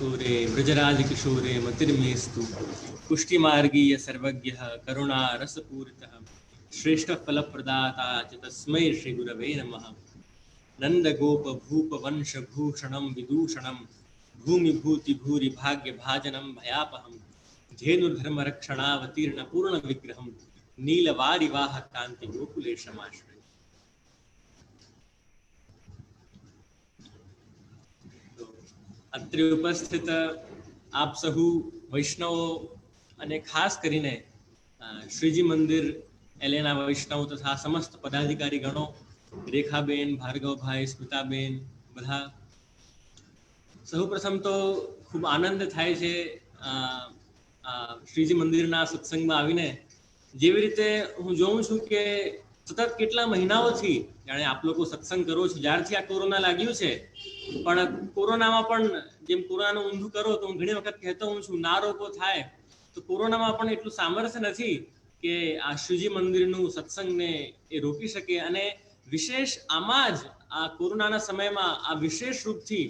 घोरे व्रजराज किशोरे मतिर्मेस्तु पुष्टिमार्गीय सर्वज्ञः करुणा रसपूरितः श्रेष्ठ फलप्रदाता च तस्मै श्री गुरवे नमः। नंद गोप भूप वंश भूषणं विदूषणं भूमि भूति भूरि भाग्य भाजनं भयापहं धेनुर्धर्म रक्षणावतीर्ण पूर्ण विग्रहं नीलवारिवाह कांति गोकुलेशमाश्रय। અત્રે ઉપસ્થિત આપ સહુ વૈષ્ણવો અને ખાસ કરીને શ્રીજી મંદિર એલેના વૈષ્ણવ તથા સમસ્ત પદાધિકારી ગણો, રેખાબેન, ભાર્ગવભાઈ, સ્મિતાબેન, બધા સૌ પ્રથમ તો ખૂબ આનંદ થાય છે શ્રીજી મંદિરના સત્સંગમાં આવીને. જેવી રીતે હું જોઉં છું કે સતત કેટલા મહિનાઓથી જાણે આપ લોકો સત્સંગ કરો છો, જ્યારથી આ કોરોના લાગ્યું છે, પણ કોરોનામાં પણ જેમ કોરોનાનું ઊંધું કરો તો હું ઘણી વખત કહેતો હું છું, ના રોકો થાય તો કોરોનામાં પણ એટલું સામર્થ્ય નથી કે આ શ્રીજી મંદિરનું સત્સંગને એ રોકી શકે. અને વિશેષ આમાં જ આ કોરોનાના સમયમાં આ વિશેષ રૂપથી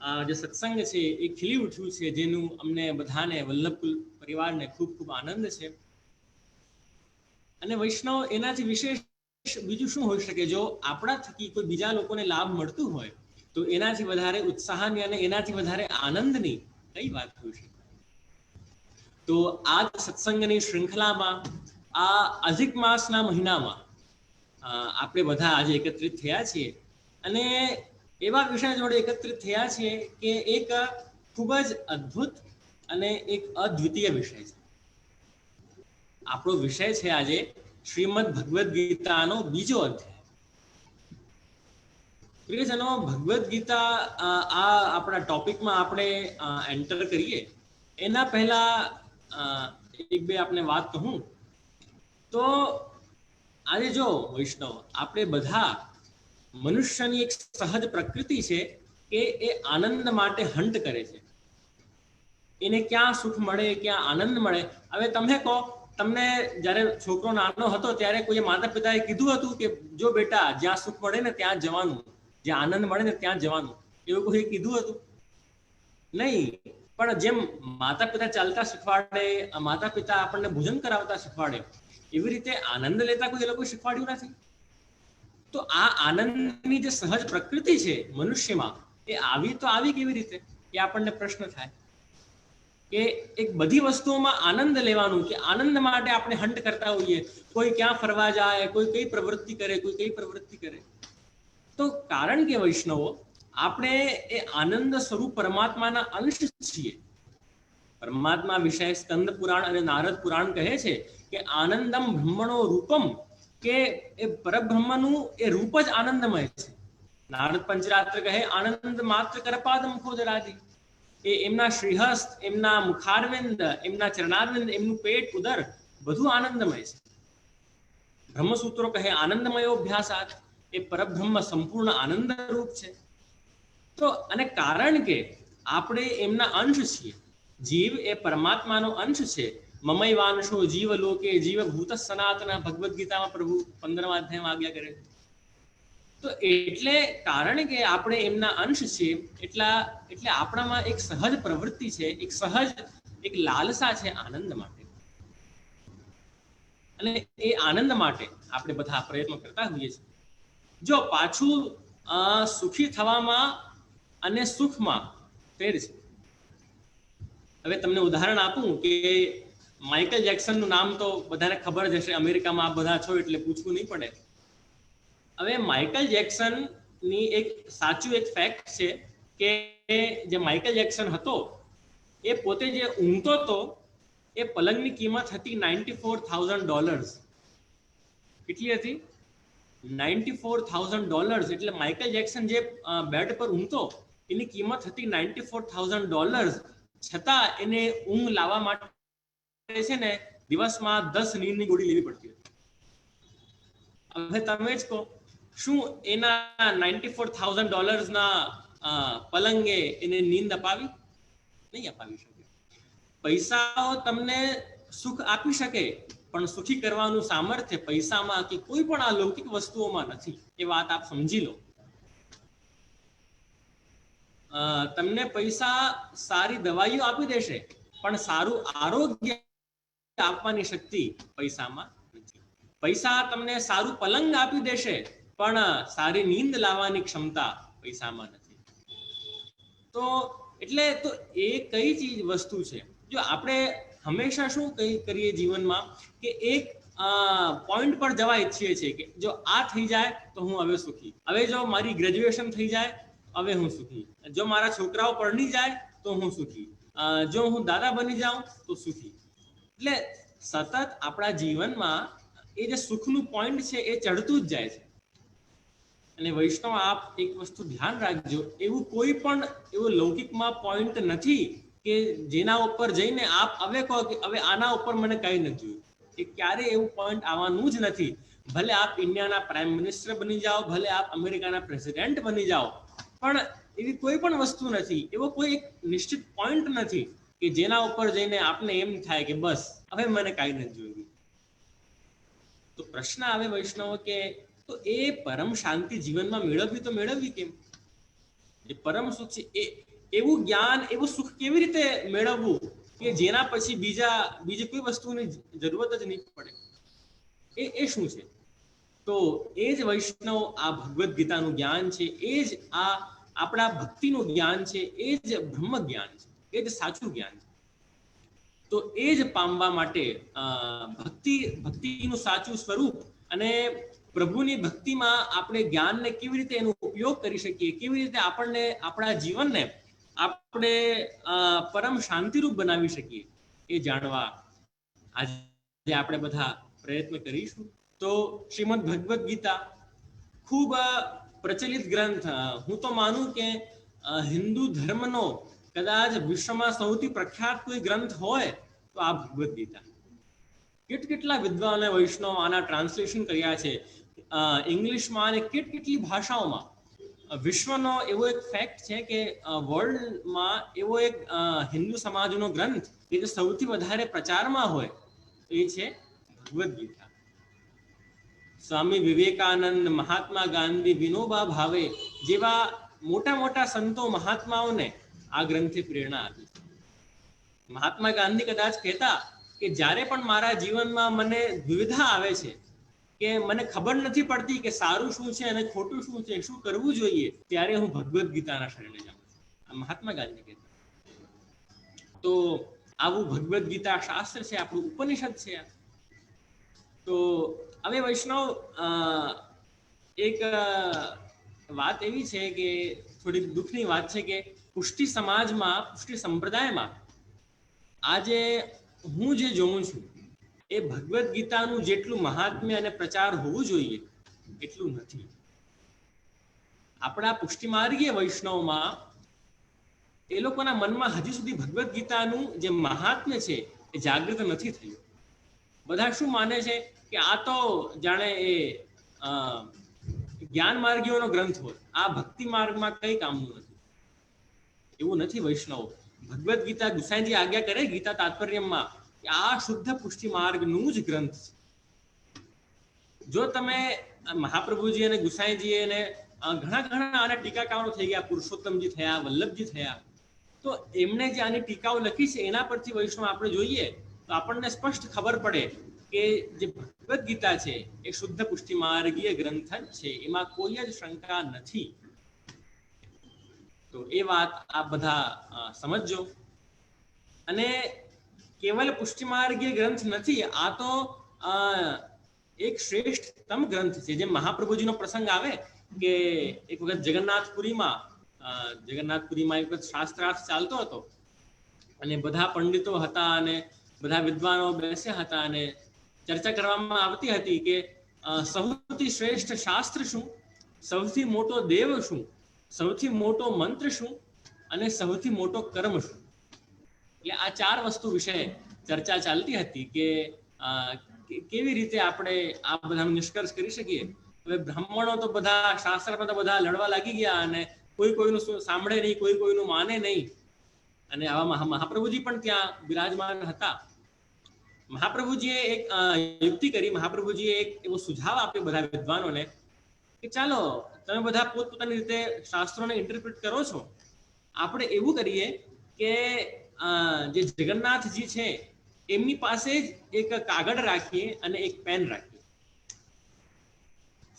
આ જે સત્સંગ છે એ ખીલી ઉઠ્યું છે, જેનું અમને બધાને વલ્લભકુલ પરિવારને ખૂબ ખૂબ આનંદ છે. અને વૈષ્ણવ એનાથી વિશેષ બીજું શું હોઈ શકે? જો આપણા થકી કોઈ બીજા લોકોને લાભ મળતું હોય તો એનાથી વધારે ઉત્સાહની અને એનાથી વધારે આનંદની કઈ વાત હોઈ શકે? તો આ સત્સંગની શૃંખલામાં આ અધિક માસના મહિનામાં આપણે બધા આજે એકત્રિત થયા છીએ અને એવા વિષય જોડે એકત્રિત થયા છીએ કે એક ખૂબ જ અદ્ભુત અને એક અદ્વિતીય વિષય છે. આપણો વિષય છે આજે શ્રીમદ ભગવદ્ ગીતાનો બીજો અધ્યાય. પ્રિયજનો, ભગવદ્ ગીતા આ આપણા ટોપિકમાં આપણે એન્ટર કરીએ એના પહેલા એક બે આપણે વાત કહું તો આજે જો વૈષ્ણવ આપણે બધા મનુષ્યની એક સહજ પ્રકૃતિ છે કે એ આનંદ માટે હન્ટ કરે છે. એને ક્યાં સુખ મળે, ક્યાં આનંદ મળે. હવે તમે કહો, તમને જ્યારે છોકરો નાનો હતો ત્યારે કોઈ માતા પિતાએ કીધું હતું કે જો બેટા જ્યાં સુખ મળે ને ત્યાં જવાનું, જ્યાં આનંદ મળે ને ત્યાં જવાનું, એવું કોઈ કીધું હતું? નહીં. પણ જેમ માતા પિતા ચાલતા શીખવાડે, માતા પિતા આપણને ભોજન કરાવતા શીખવાડે, એવી રીતે આનંદ લેતા કોઈ એ લોકો શીખવાડ્યું નથી. તો આ આનંદની જે સહજ પ્રકૃતિ છે મનુષ્યમાં, એ આવી કેવી રીતે? એ આપણને પ્રશ્ન થાય કે એક બધી વસ્તુઓમાં આનંદ લેવાનું, કે આનંદ માટે આપણે હન્ટ કરતા હોઈએ. કોઈ ક્યાં ફરવા જાય, કોઈ કઈ પ્રવૃત્તિ કરે, કોઈ કઈ પ્રવૃત્તિ કરે. તો કારણ કે વૈષ્ણવો આપણે એ આનંદ સ્વરૂપ પરમાત્માના અંશ છીએ. પરમાત્મા વિષય સ્કંદ પુરાણ અને નારદ પુરાણ કહે છે કે આનંદમ બ્રહ્મણો રૂપમ, કે એ પરબ્રહ્મનું એ રૂપ જ આનંદમય છે. નારદ પંચરાત્ર કહે આનંદ માત્ર કરપાદમ ખોદરાદી. એ એમના શ્રીહસ્ત, એમના મુખારવિંદ, એમના ચરણારવિંદ, એમનું પેટ, ઉદર બધું આનંદમય છે. બ્રહ્મસૂત્રો કહે આનંદમયોભ્યાસાત, એ પરબ્રહ્મ સંપૂર્ણ આનંદ રૂપ છે. તો અને કારણ કે આપણે એમના અંશ છીએ, જીવ એ પરમાત્માનો અંશ છે. મમૈવાંશો જીવ લોકે જીવભૂત સનાતન, ભગવદ્ ગીતામાં પ્રભુ 15મા અધ્યાયમાં આજ્ઞા કરે. તો એટલે કારણ કે આપણે એમના અંશ છીએ એટલે આપણામાં એક સહજ પ્રવૃત્તિ છે, એક સહજ એક લાલસા છે આનંદ માટે. અને એ આનંદ માટે આપણે બધા પ્રયત્નો કરતા હોઈએ છીએ. જો પાછું સુખી થવામાં અને સુખમાં ફેર છે. હવે તમને ઉદાહરણ આપું કે માઇકલ જેક્સનનું નામ તો બધાને ખબર જ હશે, અમેરિકામાં આપ બધા છો એટલે પૂછવું નહીં પડે. હવે માઇકલ જેક્સનની એક સાચું એક ફેક્ટ છે કે જે માઇકલ જેક્સન હતો એ પોતે જે ઊંઘતો હતો એ પલંગની કિંમત હતી $94,000. કેટલી હતી? $94,000. એટલે માઇકલ જેક્સન જે બેડ પર ઊંઘતો એની કિંમત હતી $94,000. છતાં એને ઊંઘ લાવવા માટે છે ને દિવસમાં 10 નીંદની ગોળી લેવી પડતી હતી. હવે તમે જ કહો, શું એના $94,000 ના પલંગે એને નીંદ અપાવી? નહીં અપાવી શકે. પૈસાઓ તમને સુખ આપી શકે પણ સુખી કરવાનું સામર્થ્ય પૈસામાં કે કોઈ પણ આ લૌકિક વસ્તુઓમાં નથી. એ વાત આપ સમજી લો. તમને પૈસા સારી દવાઈઓ આપી દેશે, પણ સારું આરોગ્ય આપવાની શક્તિ પૈસામાં નથી. પૈસા તમને સારું પલંગ આપી દેશે, પણ સારી નીંદ લાવવાની ક્ષમતા પૈસામાં નથી. તો એટલે તો એ કઈ ચીજ વસ્તુ છે? જો આપણે હંમેશા શું કરીએ જીવનમાં કે એક પોઈન્ટ પર જવા ઈચ્છીએ છીએ કે જો આ થઈ જાય તો હું હવે સુખી, હવે જો મારી ગ્રેજ્યુએશન થઈ જાય હવે હું સુખી, જો મારા છોકરાઓ પરણી જાય તો હું સુખી, જો હું દાદા બની જાઉં તો સુખી. એટલે સતત આપણા જીવનમાં એ જે સુખનું પોઈન્ટ છે એ ચડતું જ જાય છે. અને વૈષ્ણવ આપ એક વસ્તુ ધ્યાન રાખજો, એવું કોઈ પણ એવો લૌકિકમાં પોઈન્ટ નથી કે જેના ઉપર જઈને આપ હવે કહો કે હવે આના ઉપર મને કંઈ નથી જોયું. એ ક્યારે એવું પોઈન્ટ આવવાનું જ નથી. ભલે આપ ઇન્ડિયાના પ્રાઇમ મિનિસ્ટર બની જાઓ, ભલે આપ અમેરિકાના પ્રેસિડેન્ટ બની જાઓ, પણ એવી કોઈ પણ વસ્તુ નથી, એવો કોઈ એક નિશ્ચિત પોઈન્ટ નથી કે જેના ઉપર જઈને આપને એમ થાય કે બસ હવે મને કાંઈ નથી જોયું. તો પ્રશ્ન આવે વૈષ્ણવ કે તો એ પરમ શાંતિ જીવનમાં મેળવવી તો મેળવવી કેમ? એ પરમ સુખ છે એ એવું જ્ઞાન, એવું સુખ કેવી રીતે મેળવવું કે જેના પછી બીજી કોઈ વસ્તુની જરૂરત જ નહીં પડે? એ શું છે? તો એ જ વૈષ્ણવ આ ભગવદ્ ગીતાનું જ્ઞાન છે, એ જ આ આપણા ભક્તિનું જ્ઞાન છે, એ જ બ્રહ્મ જ્ઞાન છે, એ જ સાચું જ્ઞાન છે. તો એ જ પામવા માટે ભક્તિનું સાચું સ્વરૂપ અને પ્રભુની ભક્તિમાં આપણે જ્ઞાનને કેવી રીતે એનો ઉપયોગ કરી શકીએ, કેવી રીતે આપણને આપણા જીવનને આપણે પરમ શાંતિરૂપ બનાવી શકીએ, એ જાણવા આજે આપણે બધા પ્રયત્ન કરીશું. તો શ્રીમદ ભગવદ્ ગીતા ખૂબ પ્રચલિત ગ્રંથ, હું તો માનું કે હિન્દુ ધર્મનો કદાચ વિશ્વમાં સૌથી પ્રખ્યાત કોઈ ગ્રંથ હોય તો આ ભગવદ્ ગીતા. કેટલા વિદ્વાન વૈષ્ણવ આના ટ્રાન્સલેશન કર્યા છે ઇંગ્લિશમાં અને કેટલી ભાષાઓમાં. વિશ્વનો એવો એક ફેક્ટ છે કે વર્લ્ડમાં એવો એક હિન્દુ સમાજનો ગ્રંથ કે જે સૌથી વધારે પ્રચારમાં હોય તો એ છે ભગવદ્ ગીતા. સ્વામી વિવેકાનંદ, મહાત્મા ગાંધી, વિનોબા ભાવે જેવા મોટા મોટા સંતો મહાત્માઓને આ ગ્રંથે પ્રેરણા આપી. મહાત્મા ગાંધી કદાચ કહેતા કે જ્યારે પણ મારા જીવનમાં મને દ્વિધા આવે છે કે મને ખબર નથી પડતી કે સારું શું છે અને ખોટું શું છે, શું કરવું જોઈએ, ત્યારે હું ભગવદ્ ગીતાના શરણે જાઉં છું. મહાત્મા ગાંધી કહેતા. તો આવું ભગવદ્ ગીતા શાસ્ત્ર છે, આપણું ઉપનિષદ છે. તો હવે વૈષ્ણવ એક વાત એવી છે કે થોડીક દુઃખની વાત છે કે પુષ્ટિ સમાજમાં, પુષ્ટિ સંપ્રદાયમાં આજે હું જે જોઉં છું એ ભગવદ્ ગીતાનું જેટલું મહાત્મ્ય અને પ્રચાર હોવું જોઈએ એટલું નથી. આપણા પુષ્ટિમાર્ગીય વૈષ્ણવમાં એ લોકોના મનમાં હજી સુધી ભગવદ્ ગીતાનું જે મહાત્મ્ય છે એ જાગૃત નથી થયું. બધા શું માને છે કે આ તો જાણે એ જ્ઞાન માર્ગીઓનો ગ્રંથ હોય, આ ભક્તિ માર્ગમાં કઈ કામનું નથી. એવું નથી વૈષ્ણવ. ભગવદ્ ગીતા ગુસાઈજી આજ્ઞા કરે ગીતા તાત્પર્યમાં કે આ શુદ્ધ પુષ્ટિ માર્ગનું જ ગ્રંથ છે. જો તમે મહાપ્રભુજી અને ગુસાઈજી અને ઘણા આના ટીકાકારો થઈ ગયા, પુરુષોત્તમજી થયા, વલ્લભજી થયા, તો એમને જે આની ટીકાઓ લખી છે એના પરથી વૈષ્ણવ આપણે જોઈએ તો આપણને સ્પષ્ટ ખબર પડે કે જે ભગવદ્ ગીતા છે એ શુદ્ધ પુષ્ટિ માર્ગીય ગ્રંથ જ છે, એમાં કોઈ જ શંકા નથી. તો એ વાત આપ બધા સમજજો. અને કેવલ પુષ્ટિમાર્ગીય ગ્રંથ નથી, આ તો એક શ્રેષ્ઠતમ ગ્રંથ છે. જેમ મહાપ્રભુજીનો પ્રસંગ આવે કે એક વખત જગન્નાથપુરીમાં એક વખત શાસ્ત્રાર્થ ચાલતો હતો અને બધા પંડિતો હતા અને બધા વિદ્વાનો બેસ્યા હતા અને ચર્ચા કરવામાં આવતી હતી કે સૌથી શ્રેષ્ઠ શાસ્ત્ર શું, સૌથી મોટો દેવ શું, સૌથી મોટો મંત્ર શું અને સૌથી મોટો કર્મ શું. એટલે આ ચાર વસ્તુ વિશે ચર્ચા ચાલતી હતી કે કેવી રીતે આપણે આ બધાનો નિષ્કર્ષ કરી શકીએ. હવે બ્રાહ્મણો તો બધા શાસ્ત્રમાં તો બધા લડવા લાગી ગયા અને કોઈનું સાંભળે નહીં, કોઈનું માને નહીં. અને આવા મહાપ્રભુજી પણ ત્યાં બિરાજમાન હતા. મહાપ્રભુજીએ એક યુક્તિ કરી. મહાપ્રભુજીએ એક એવો સુઝાવ આપ્યો બધા વિદ્વાનોને કે ચાલો તમે બધા પોતપોતાની રીતે શાસ્ત્રોને ઇન્ટરપ્રિટ કરો છો, આપણે એવું કરીએ કે જે જગન્નાથજી છે એમની પાસે જ એક કાગળ રાખીએ અને એક પેન રાખીએ.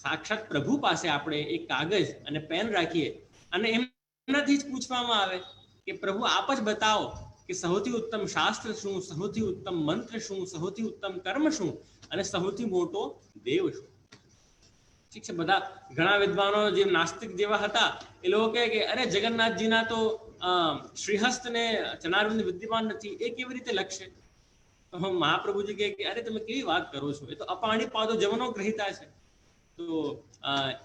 સાક્ષાત પ્રભુ પાસે આપણે એક કાગળ અને પેન રાખીએ અને એમનાથી જ પૂછવામાં આવે કે પ્રભુ આપ જ બતાવો કે સૌથી ઉત્તમ શાસ્ત્ર શું, સૌથી ઉત્તમ મંત્ર શું, સૌથી ઉત્તમ કર્મ શું અને સૌથી મોટો દેવ શું. ઠીક છે, બધા ઘણા વિદ્વાનો જે નાસ્તિક જેવા હતા એ લોકો કહે કે અરે જગન્નાથજીના તો શ્રીહસ્ત ને ચનારવિંદ વિદ્યમાન નથી, એ કેવી રીતે લખશે? તો મહાપ્રભુજી કહે કે અરે તમે કેવી વાત કરો છો, એ તો અપાણી પાદો જવનો ગ્રહિતા છે. તો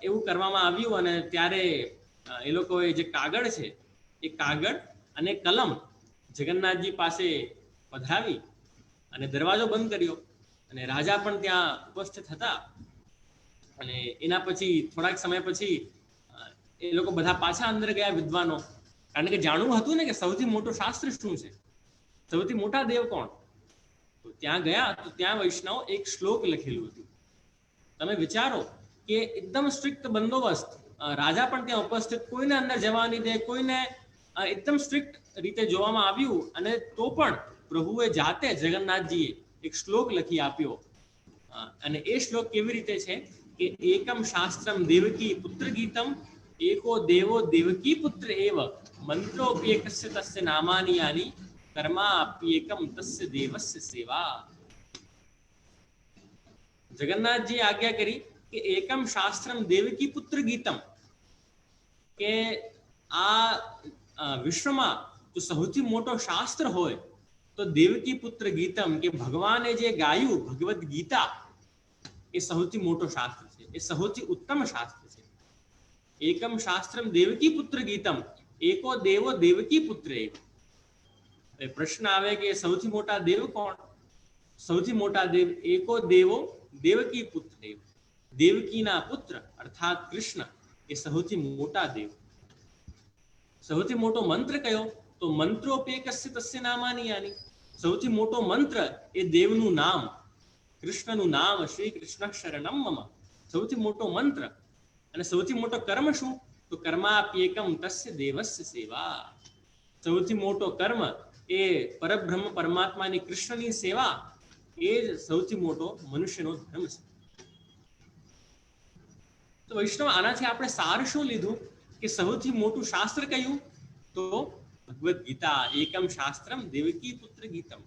એવું કરવામાં આવ્યું અને ત્યારે એ લોકોએ જે કાગળ છે એ કાગળ અને કલમ જગન્નાથજી પાસે પધરાવી અને દરવાજો બંધ કર્યો અને રાજા પણ ત્યાં ઉપસ્થિત હતા. અને એના પછી થોડાક સમય પછી એ લોકો બધા પાછા અંદર ગયા વિદ્વાનો, કારણ કે જાણવું હતું ને કે સૌથી મોટો શાસ્ત્ર શું છે, સૌથી મોટા દેવ કોણ. તો ત્યાં ગયા તો ત્યાં વૈષ્ણવ એક શ્લોક લખેલું હતું. તમે વિચારો કે એકદમ સ્ટ્રિક્ટ બંદોબસ્ત, રાજા પણ ત્યાં ઉપસ્થિત, કોઈને અંદર જવા નહીં દે, કોઈને એકદમ સ્ટ્રિક્ટ રીતે જોવામાં આવ્યું અને તો પણ પ્રભુએ જાતે જગન્નાથજીએ એક શ્લોક લખી આપ્યો. અને એ શ્લોક કેવી રીતે છે કે એકમ શાસ્ત્રમ દેવકી પુત્ર ગીતમ એકો દેવો દેવકી પુત્ર એવ મંત્રોપ્યેકસ્ય તસ્ય નામાની યાની કર્માપ્યેકમ તસ્ય દેવસ્ય સેવા. જગન્નાથજી આજ્ઞા કરી કે એકમ શાસ્ત્રમ દેવકી પુત્ર ગીતમ, કે આ વિશ્વમાં જો સૌથી મોટો શાસ્ત્ર હોય તો દેવકી પુત્ર ગીતમ, કે ભગવાને જે ગાયું ભગવદ ગીતા એ સૌથી મોટો શાસ્ત્ર છે, એ સૌથી ઉત્તમ શાસ્ત્ર છે. એકમ શાસ્ત્રમ દેવકી પુત્ર ગીતમ એકો દેવો દેવકી પુત્ર એવ. પ્રશ્ન આવે કે સૌથી મોટા દેવ કોણ? સૌથી મોટા દેવ એકો દેવો દેવકી પુત્ર એવ, દેવકીના પુત્ર અર્થાત કૃષ્ણ એ સૌથી મોટા દેવ. સૌથી મોટો મંત્ર કયો? તો મંત્રોપેકસ્ય તસ્ય નામાની યાની, સૌથી મોટો મંત્ર એ દેવનું નામ, કૃષ્ણનું નામ, શ્રી કૃષ્ણ શરણમ મમ, સૌથી મોટો મંત્ર. અને સૌથી મોટો કર્મ શું? તો કર્માપ્યેકમ તસ્ય દેવસ્ય સેવા, સૌથી મોટો કર્મ એ પરબ્રહ્મ પરમાત્માની કૃષ્ણની સેવા, એ જ સૌથી મોટો મનુષ્યનો ધર્મ છે. તો વૈષ્ણવ, આનાથી આપણે સાર શું લીધું કે સૌથી મોટું શાસ્ત્ર કયું? તો ભગવદ ગીતા. એકમ શાસ્ત્રમ દેવકી પુત્ર ગીતમ.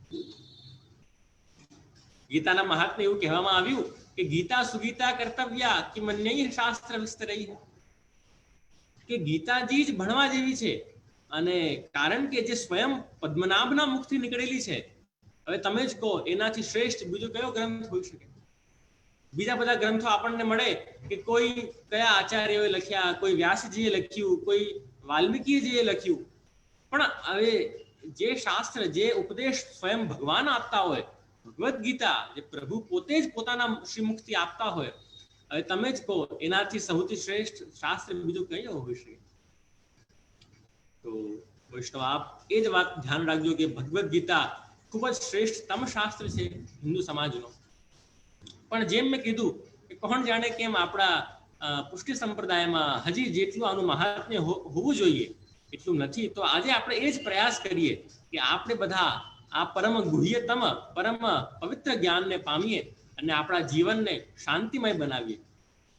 ગીતાના મહાત્મ્ય એવું કહેવામાં આવ્યું કે ગીતા સુગીતા કર્તવ્યા કે મન્યૈ શાસ્ત્ર વિસ્તરૈ, કે ગીતાજી જ ભણવા જેવી છે. અને કારણ કે જે સ્વયં પદ્મનાભના મુખથી નીકળેલી છે, હવે તમે જ કહો એનાથી શ્રેષ્ઠ બીજો કયો ગ્રંથ હોઈ શકે? બીજા બધા ગ્રંથો આપણને મળે કે કોઈ કયા આચાર્યોએ લખ્યા, કોઈ વ્યાસજીએ લખ્યું, કોઈ વાલ્મીકીજીએ લખ્યું, પણ હવે જે શાસ્ત્ર, જે ઉપદેશ સ્વયં ભગવાન આપતા હોય, ભગવદ ગીતા જે પ્રભુ પોતે જ પોતાના શ્રીમુખથી આપતા હોય, હવે તમે જ કહો એનાથી સૌથી શ્રેષ્ઠ શાસ્ત્ર બીજું કયો હોઈ શકે? તો વૈષ્ણવ, આપ એ જ વાત ધ્યાન રાખજો કે ભગવદ ગીતા ખૂબ જ શ્રેષ્ઠતમ શાસ્ત્ર છે હિન્દુ સમાજનો. પણ જેમ મેં કીધું કે કોણ જાણે કેમ આપણા પુષ્ટિ સંપ્રદાયમાં હજી જેટલું આનું મહાત્મ્ય હોવું જોઈએ એટલું નથી. તો આજે આપણે એ જ પ્રયાસ કરીએ કે આપણે બધા આ પરમ ગુહ્યતમ, પરમ પવિત્ર જ્ઞાનને પામીએ અને આપણા જીવનને શાંતિમય બનાવીએ.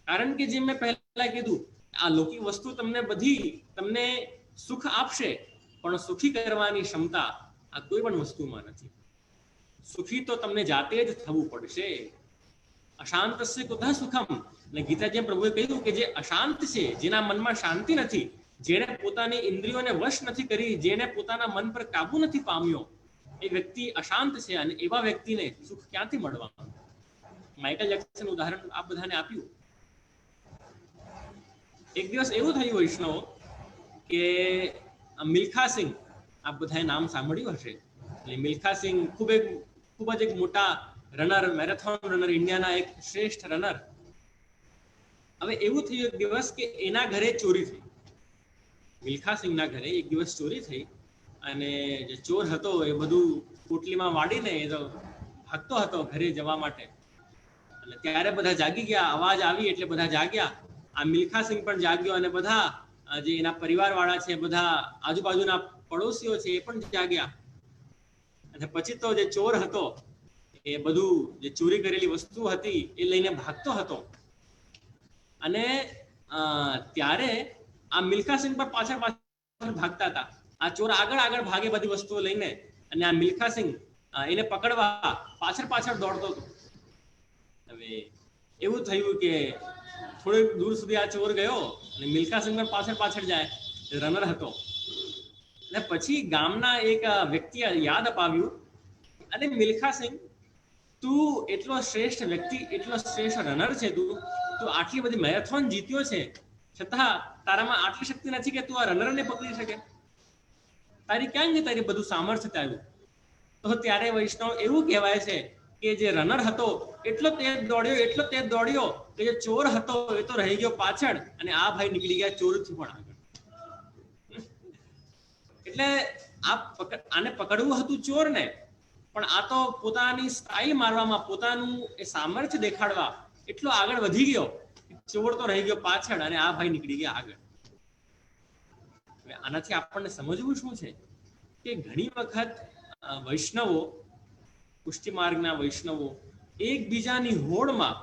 કારણ કે જેમ મેં પહેલા કીધું, આ લૌકિક વસ્તુ તમને સુખ આપશે, પણ સુખી કરવાની ક્ષમતા આ કોઈ પણ વસ્તુમાં નથી. સુખી તો તમને જાતે જ થવું પડશે. અશાંતસ્ય કુતઃ સુખમ. અને ગીતાજી પ્રભુએ કહ્યું કે જે અશાંત છે, જેના મનમાં શાંતિ નથી, જેણે પોતાની ઇન્દ્રિયોને વશ નથી કરી, જેણે પોતાના મન પર કાબુ નથી પામ્યો, એ વ્યક્તિ અશાંત છે. અને એવા વ્યક્તિને સુખ ક્યાંથી મળવાનું? માઇકલ જેક્સન ઉદાહરણ આપ બધાને આપ્યું. એક દિવસ એવું થયું વૈષ્ણવ કે મિલ્ખા સિંહ, આપ બધાએ નામ સાંભળ્યું હશે. એટલે મિલ્ખા સિંહ ખૂબ જ એક મોટા રનર, મેરેથોન રનર, ઇન્ડિયાના એક શ્રેષ્ઠ રનર. હવે એવું થયું એક દિવસ કે એના ઘરે ચોરી થઈ. મિલ્ખા સિંહના ઘરે એક દિવસ ચોરી થઈ અને જે ચોર હતો એ બધું પોટલીમાં વાળીને એ તો ભાગતો હતો ઘરે જવા માટે. અને ત્યારે બધા જાગી ગયા, અવાજ આવી એટલે બધા જાગ્યા. આ મિલ્ખા સિંહ પણ જાગ્યો અને બધા જે એના પરિવારવાળા છે, બધા આજુબાજુના પડોશીઓ છે, એ પણ જાગ્યા. અને પછી તો જે ચોર હતો એ બધું જે ચોરી કરેલી વસ્તુ હતી એ લઈને ભાગતો હતો. અને ત્યારે આ મિલ્ખા સિંહ પર પાછળ પાછળ ભાગતા હતા. આ ચોર આગળ આગળ ભાગે બધી વસ્તુઓ લઈને, અને આ મિલ્ખા સિંહ એને પકડવા પાછળ પાછળ દોડતો હતો. હવે એવું થયું કે થોડે દૂર સુધી આ ચોર ગયો અને મિલ્ખા સિંહ પણ પાછળ પાછળ જાય, રનર હતો. અને પછી ગામના એક વ્યક્તિએ યાદ અપાવ્યું, અને મિલ્ખા સિંહ, તું એટલો શ્રેષ્ઠ વ્યક્તિ, એટલો શ્રેષ્ઠ રનર છે, તું આટલી બધી મેરેથોન જીત્યો છે, છતાં તારામાં આટલી શક્તિ નથી કે તું આ રનરને પકડી શકે. તારી ક્યાં ગઈ તારી બધું સામર્થ્ય આવ્યું? તો ત્યારે વૈષ્ણવ એવું કહેવાય છે કે જે રનર હતો એટલો તેજ દોડ્યો કે જે ચોર હતો એ તો રહી ગયો પાછળ, અને આ ભાઈ નીકળી ગયા ચોરથી પણ આગળ. એટલે આને પકડવું હતું ચોરને, પણ આ તો પોતાની સ્ટાઇલ મારવામાં, પોતાનું એ સામર્થ્ય દેખાડવા એટલો આગળ વધી ગયો, ચોર તો રહી ગયો પાછળ, અને આ ભાઈ નીકળી ગયા આગળ. આનાથી આપણને સમજવું શું છે કે ઘણી વખત વૈષ્ણવો, પુષ્ટિ માર્ગના વૈષ્ણવો એકબીજાની હોડમાં,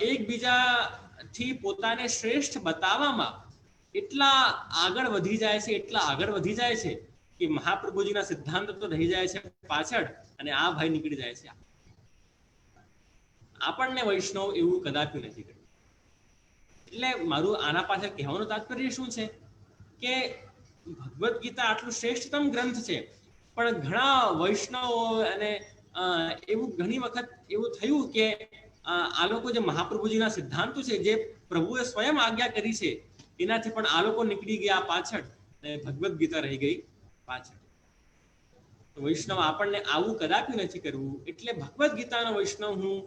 એકબીજાથી પોતાને શ્રેષ્ઠ બતાવવામાં એટલા આગળ વધી જાય છે કે મહાપ્રભુજીના સિદ્ધાંત તો રહી જાય છે પાછળ, અને આ ભાઈ નીકળી જાય છે. આપણને વૈષ્ણવ એવું કદાપી નથી કર્યું. એટલે મારું આના પાછળ કહેવાનું તાત્પર્ય શું છે કે ભગવદ્ ગીતા આટલું શ્રેષ્ઠતમ ગ્રંથ છે, પણ ઘણા વૈષ્ણવો અને એવું ઘણી વખત એવું થયું કે આ લોકો જે મહાપ્રભુજીના સિદ્ધાંતો છે, જે પ્રભુએ સ્વયં આજ્ઞા કરી છે, એનાથી પણ આ લોકો નીકળી ગયા પાછળ, અને ભગવદ્ ગીતા રહી ગઈ પાછળ. વૈષ્ણવ આપણને આવું કદાપી નથી કરવું. એટલે ભગવદ્ ગીતાનો વૈષ્ણવ હું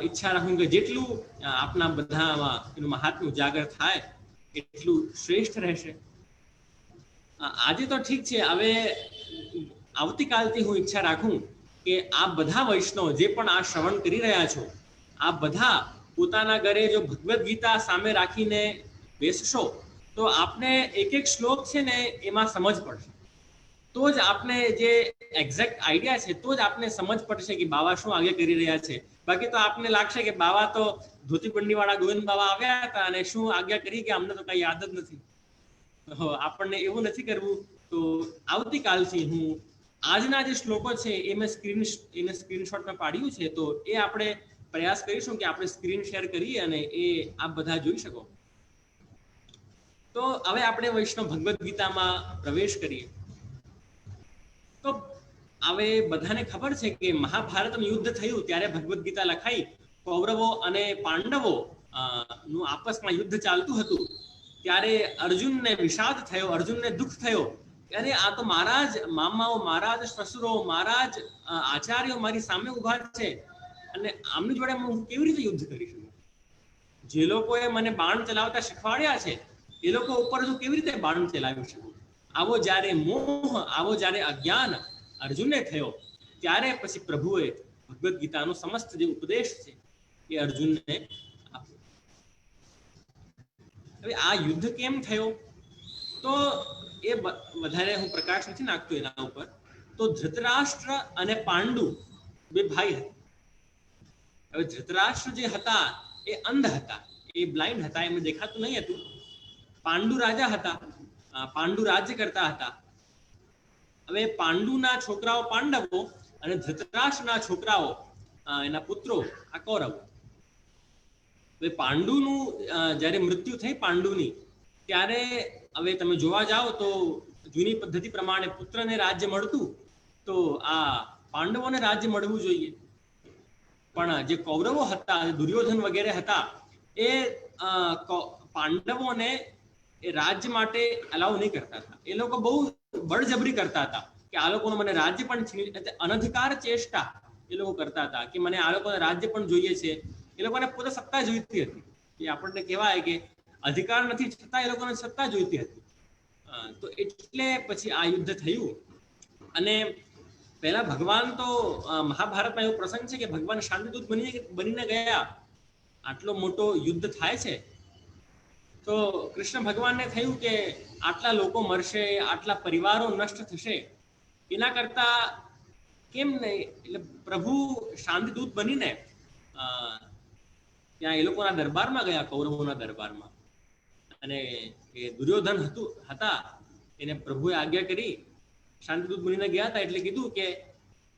ઈચ્છા રાખું કે જેટલું આપણા બધામાં એનું મહાત્મ્ય ઉજાગર થાય એટલું શ્રેષ્ઠ રહેશે. આજે તો ઠીક છે, હવે આવતીકાલથી હું ઈચ્છા રાખું કે આ બધા વૈષ્ણવ જે પણ આ શ્રવણ કરી રહ્યા છો, આ બધા પોતાના ઘરે જો ભગવદ્ ગીતા સામે રાખીને બેસશો તો આપને એક એક શ્લોક છે ને એમાં સમજ પડશે. તો જ આપને જે એક્ઝેક્ટ આઈડિયા છે, તો જ આપને સમજ પડશે કે બાવા શું આગળ કરી રહ્યા છે. બાકી તો આપને લાગશે કે બાવા તો ધોતી બંડી વાળા ગોવિંદ બાવા આવ્યા હતા અને શું આજ્ઞા કરી કે અમને તો કઈ યાદ જ નથી. આપણને એવું નથી કરવું. તો આવતીકાલથી હું આજના જે શ્લોકો છે એ મેં સ્ક્રીનશોટમાં પાડ્યું છે, તો એ આપણે પ્રયાસ કરીશું કે આપણે સ્ક્રીન શેર કરીએ અને એ આપ બધા જોઈ શકો. તો હવે આપણે વૈષ્ણવ ભગવદ્ ગીતામાં પ્રવેશ કરીએ. તો હવે બધાને ખબર છે કે મહાભારતનું યુદ્ધ થયું ત્યારે ભગવદ્ ગીતા લખાઈ. કૌરવો અને પાંડવો નું આપસમાં યુદ્ધ ચાલતું હતું. ત્યારે અર્જુનને વિષાદ થયો, અર્જુનને દુઃખ થયો, અરે આ તો મારા જ મામાઓ, મારા જ સસુરો, મારા જ આચાર્યો મારી સામે ઉભા છે, અને આમની જોડે હું કેવી રીતે યુદ્ધ કરી શકું? જે લોકોએ મને બાણ ચલાવતા શીખવાડ્યા છે એ લોકો ઉપર હું કેવી રીતે બાણ ચલાવી શકું? આવો જ્યારે મોહ, આવો જ્યારે અજ્ઞાન અર્જુનને થયો, ત્યારે પછી પ્રભુએ ભગવદ્ ગીતાનો સમસ્ત જે ઉપદેશ છે એ અર્જુનને આપ્યો. હવે આ યુદ્ધ કેમ થયો તો એ વધારે હું પ્રકાશ નથી નાખતો એના ઉપર. તો ધૃતરાષ્ટ્ર અને પાંડુ બે ભાઈ હતા. હવે ધૃતરાષ્ટ્ર જે હતા એ અંધ હતા, એ બ્લાઇન્ડ હતા, એમને દેખાતું નહીં હતું. પાંડુ રાજા હતા, પાંડુ રાજ્ય કરતા હતા. હવે પાંડુના છોકરાઓ પાંડવો અને ધૃતરાષ્ટ્રના છોકરાઓ એના પુત્રો આ કૌરવો. હવે પાંડુનું જ્યારે મૃત્યુ થઈ પાંડુની, ત્યારે હવે તમે જોવા જાઓ તો જૂની પદ્ધતિ પ્રમાણે પુત્રને રાજ્ય મળતું, તો આ પાંડવોને રાજ્ય મળવું જોઈએ. પણ જે કૌરવો હતા, દુર્યોધન વગેરે હતા, એ પાંડવોને એ રાજ્ય માટે અલાઉ નહીં કરતા હતા. એ લોકો બહુ બળજબરી કરતા હતા કે આ લોકોનો મને રાજ્ય પણ અનધિકાર ચેષ્ટા એ લોકો કરતા હતા કે મને આ લોકોને રાજ્ય પણ જોઈએ છે. એ લોકોને પોતે સત્તા જોઈતી હતી. એ આપણને કહેવાય કે અધિકાર નથી છતાં એ લોકોને સત્તા જોઈતી હતી. તો એટલે પછી આ યુદ્ધ થયું. અને પહેલા ભગવાન તો મહાભારતમાં એવો પ્રસંગ છે કે ભગવાન શાંતિદૂત બનીને ગયા. આટલો મોટો યુદ્ધ થાય છે તો કૃષ્ણ ભગવાનને થયું કે આટલા લોકો મરશે, આટલા પરિવારો નષ્ટ થશે, એના કરતા કેમ નહીં, એટલે પ્રભુ શાંતિદૂત બનીને ત્યાં એ લોકોના દરબારમાં ગયા, કૌરવોના દરબારમાં, અને એ દુર્યોધન હતા એને પ્રભુએ આજ્ઞા કરી, શાંતિદૂત બનીને ગયા હતા એટલે કીધું કે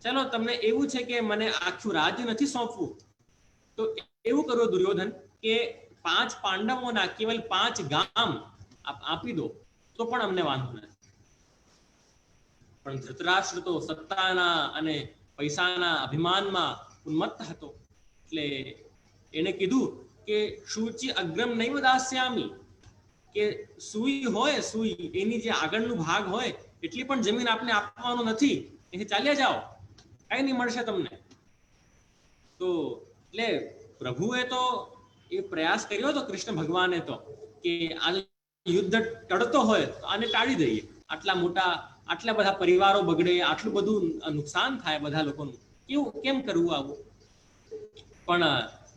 ચાલો તમને એવું છે કે મને આખું રાજ્ય નથી સોંપવું, તો એવું કરો દુર્યોધન કે 5 પાંડવોના કેવલ 5 ગામ આપી દો તો પણ અમને વાંધો નથી. પણ ધૃતરાષ્ટ્ર તો સત્તાના અને પૈસાના અભિમાનમાં ઉન્મત્ત હતો, એટલે એને કીધું કે શુચિ અગ્રમ નૈવ દાસ્યામી, કે સુઈ હોય, સુઈ એની જે આગળનો ભાગ હોય એટલી પણ જમીન આપને આપવાનું નથી, એ ચાલ્યા જાઓ, કઈ નહીં મળશે તમને. તો એટલે પ્રભુએ તો એ પ્રયાસ કર્યો હતો, કૃષ્ણ ભગવાને તો, કે આ યુદ્ધ ટળતો હોય તો આને ટાળી દઈએ, આટલા બધા પરિવારો બગડે, આટલું બધું નુકસાન થાય બધા લોકોનું, કેમ કરવું આવું. પણ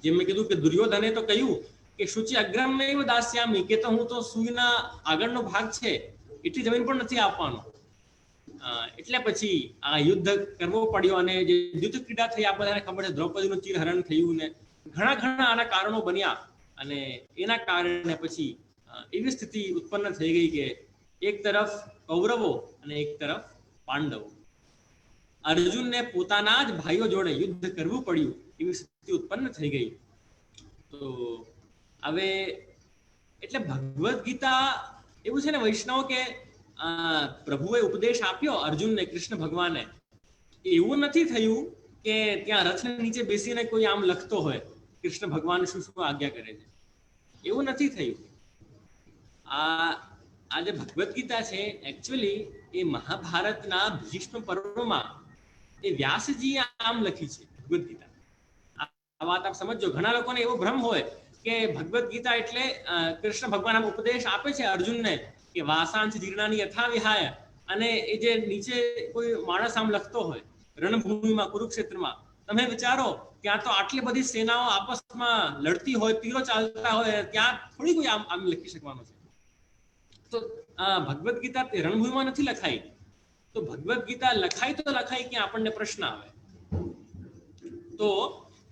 જેમ મેં કીધું કે દુર્યોધને તો કહ્યું કે શુચિ અગ્રમ નૈવ દાસ્યામી, કે તો હું તો સુઈના આગળનો ભાગ છે એટલી જમીન પણ નથી આપવાનો. એટલે પછી આ યુદ્ધ કરવો પડ્યો, અને જે યુદ્ધ ક્રીડા થઈ આ બધાને ખબર છે, દ્રૌપદીનું ચીરહરણ થયું ને ઘણા આના કારણો બન્યા, અને એના કારણે પછી એવી સ્થિતિ ઉત્પન્ન થઈ ગઈ કે એક તરફ કૌરવો અને એક તરફ પાંડવો. અર્જુનને પોતાના જ ભાઈઓ જોડે યુદ્ધ કરવું પડ્યું, એવી સ્થિતિ ઉત્પન્ન થઈ ગઈ. તો હવે એટલે ભગવદ્ ગીતા એવું છે ને વૈષ્ણવ, કે પ્રભુએ ઉપદેશ આપ્યો અર્જુનને, કૃષ્ણ ભગવાને, એવું નથી થયું કે ત્યાં રથ નીચે બેસીને કોઈ આમ લખતો હોય કૃષ્ણ ભગવાન શું આજ્ઞા કરે છે, એવું નથી થયું. આ જે ભગવદ્ ગીતા છે એકચ્યુઅલી એ મહાભારતના ભીષ્મ પર્વમાં એ વ્યાસજીએ આમ લખી છે ભગવદ્ ગીતા. આ વાત આપ સમજો. ઘણા લોકોને એવો ભ્રમ હોય કે ભગવદ્ ગીતા એટલે કૃષ્ણ ભગવાન આમ ઉપદેશ આપે છે અર્જુનને કે વાસાંશ જીર્ણાની યથા વિહાય, અને એ જે નીચે કોઈ માણસ આમ લખતો હોય રણભૂમિમાં, કુરુક્ષેત્રમાં, તમે વિચારો ત્યાં તો આટલી બધી સેનાઓ આપસમાં લડતી હોય, તીરો ચાલતા હોય, ત્યાં થોડી કોઈ આમ લખી શકવાનું છે. તો ભગવદ્ ગીતા રણભૂમિમાં નથી લખાઈ, તો ભગવદ્ ગીતા લખાઈ તો લખાઈ કે આપણને પ્રશ્ન આવે. તો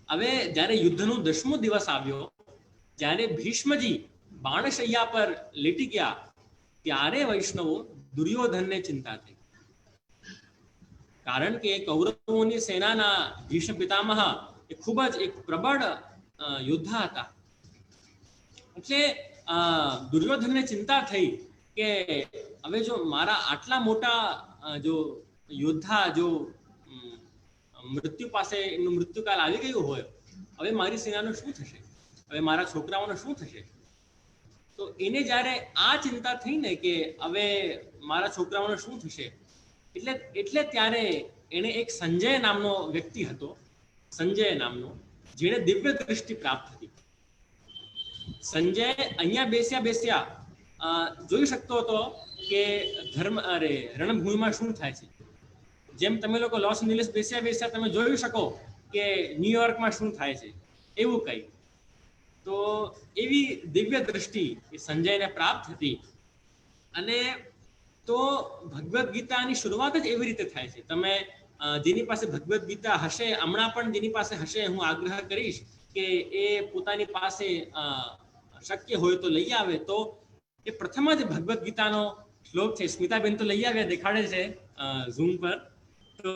હવે જ્યારે યુદ્ધનો 10મો દિવસ આવ્યો, જ્યારે ભીષ્મજી બાણશૈયા પર લેટી ગયા, ત્યારે વૈષ્ણવો દુર્યોધનને ચિંતા થઈ, કારણ કે કૌરવોની સેનાના ભીષ્મ પિતામહ એ ખૂબ જ એક પ્રબળ યોદ્ધા હતા. એટલે દુર્યોધનને ચિંતા થઈ કે હવે જો મારા આટલા મોટા જો યોદ્ધા જો મૃત્યુ પાસે એમનું મૃત્યુકાલ આવી ગયું હોય, હવે મારી સેનાનું શું થશે, હવે મારા છોકરાઓનું શું થશે. તો એને જ્યારે આ ચિંતા થઈ ને કે હવે મારા છોકરાઓનું શું થશે, એટલે ત્યારે એને એક સંજય નામનો વ્યક્તિ હતો, સંજય નામનો, જેને દિવ્ય દ્રષ્ટિ પ્રાપ્ત હતી. સંજય અહીંયા બેસ્યા જોઈ શકતો હતો કે રણભૂમિમાં શું થાય છે. જેમ તમે લોકો લોસ એન્જલિસ બેસ્યા તમે જોઈ શકો કે ન્યુયોર્કમાં શું થાય છે, એવું કંઈ. તો એવી દિવ્ય દ્રષ્ટિ એ સંજયને પ્રાપ્ત હતી. અને તો ભગવદ્ ગીતાની શરૂઆત જ એવી રીતે થાય છે. તમે જેની પાસે ભગવદ્ ગીતા હશે, હમણાં પણ જેની પાસે હશે, હું આગ્રહ કરીશ કે એ પોતાની પાસે શક્ય હોય તો લઈ આવે. તો એ પ્રથમ જ ભગવદ્ ગીતાનો શ્લોક છે. સ્મિતાબેન તો લઈ આવ્યા, દેખાડે છે ઝૂમ પર. તો